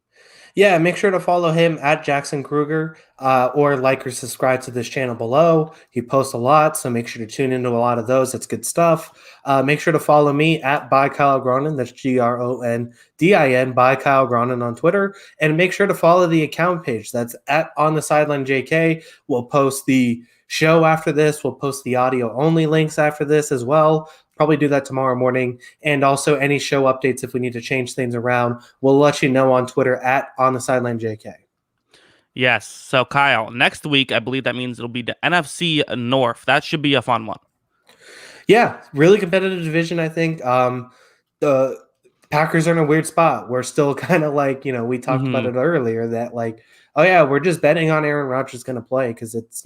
Yeah, make sure to follow him at Jackson Kruger, or like or subscribe to this channel below. He posts a lot, so make sure to tune into a lot of those. That's good stuff. Make sure to follow me at by Kyle Gronin. That's GRONDIN by Kyle Gronin on Twitter, and make sure to follow the account page. That's at On the Sideline JK. We'll post the show after this. We'll post the audio only links after this as well. Probably do that tomorrow morning, and also any show updates if we need to change things around. We'll let you know on Twitter at On the Sideline JK. Yes. So, Kyle, next week, I believe that means it'll be the NFC North. That should be a fun one. Yeah, really competitive division, I think. The Packers are in a weird spot. We're still kind of like, we talked about it earlier that like, oh yeah, we're just betting on Aaron Rodgers going to play because it's,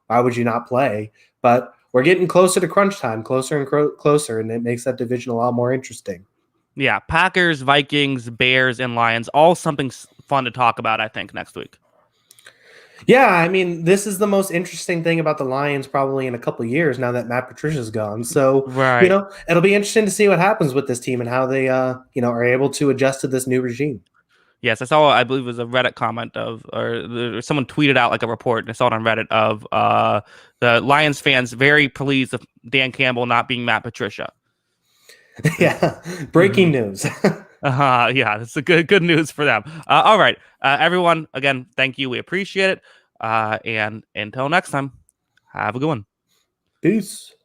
why would you not play? But we're getting closer to crunch time, closer and closer, and it makes that division a lot more interesting. Yeah, Packers, Vikings, Bears, and Lions, all something fun to talk about, I think, next week. Yeah, I mean, this is the most interesting thing about the Lions probably in a couple of years now that Matt Patricia's gone. So, Right. It'll be interesting to see what happens with this team and how they, are able to adjust to this new regime. Yes, I saw, I believe it was a Reddit comment or someone tweeted out like a report, and I saw it on Reddit of the Lions fans very pleased with Dan Campbell not being Matt Patricia. Yeah, breaking news. Yeah, it's a good news for them. All right, everyone, again, thank you. We appreciate it. And until next time, have a good one. Peace.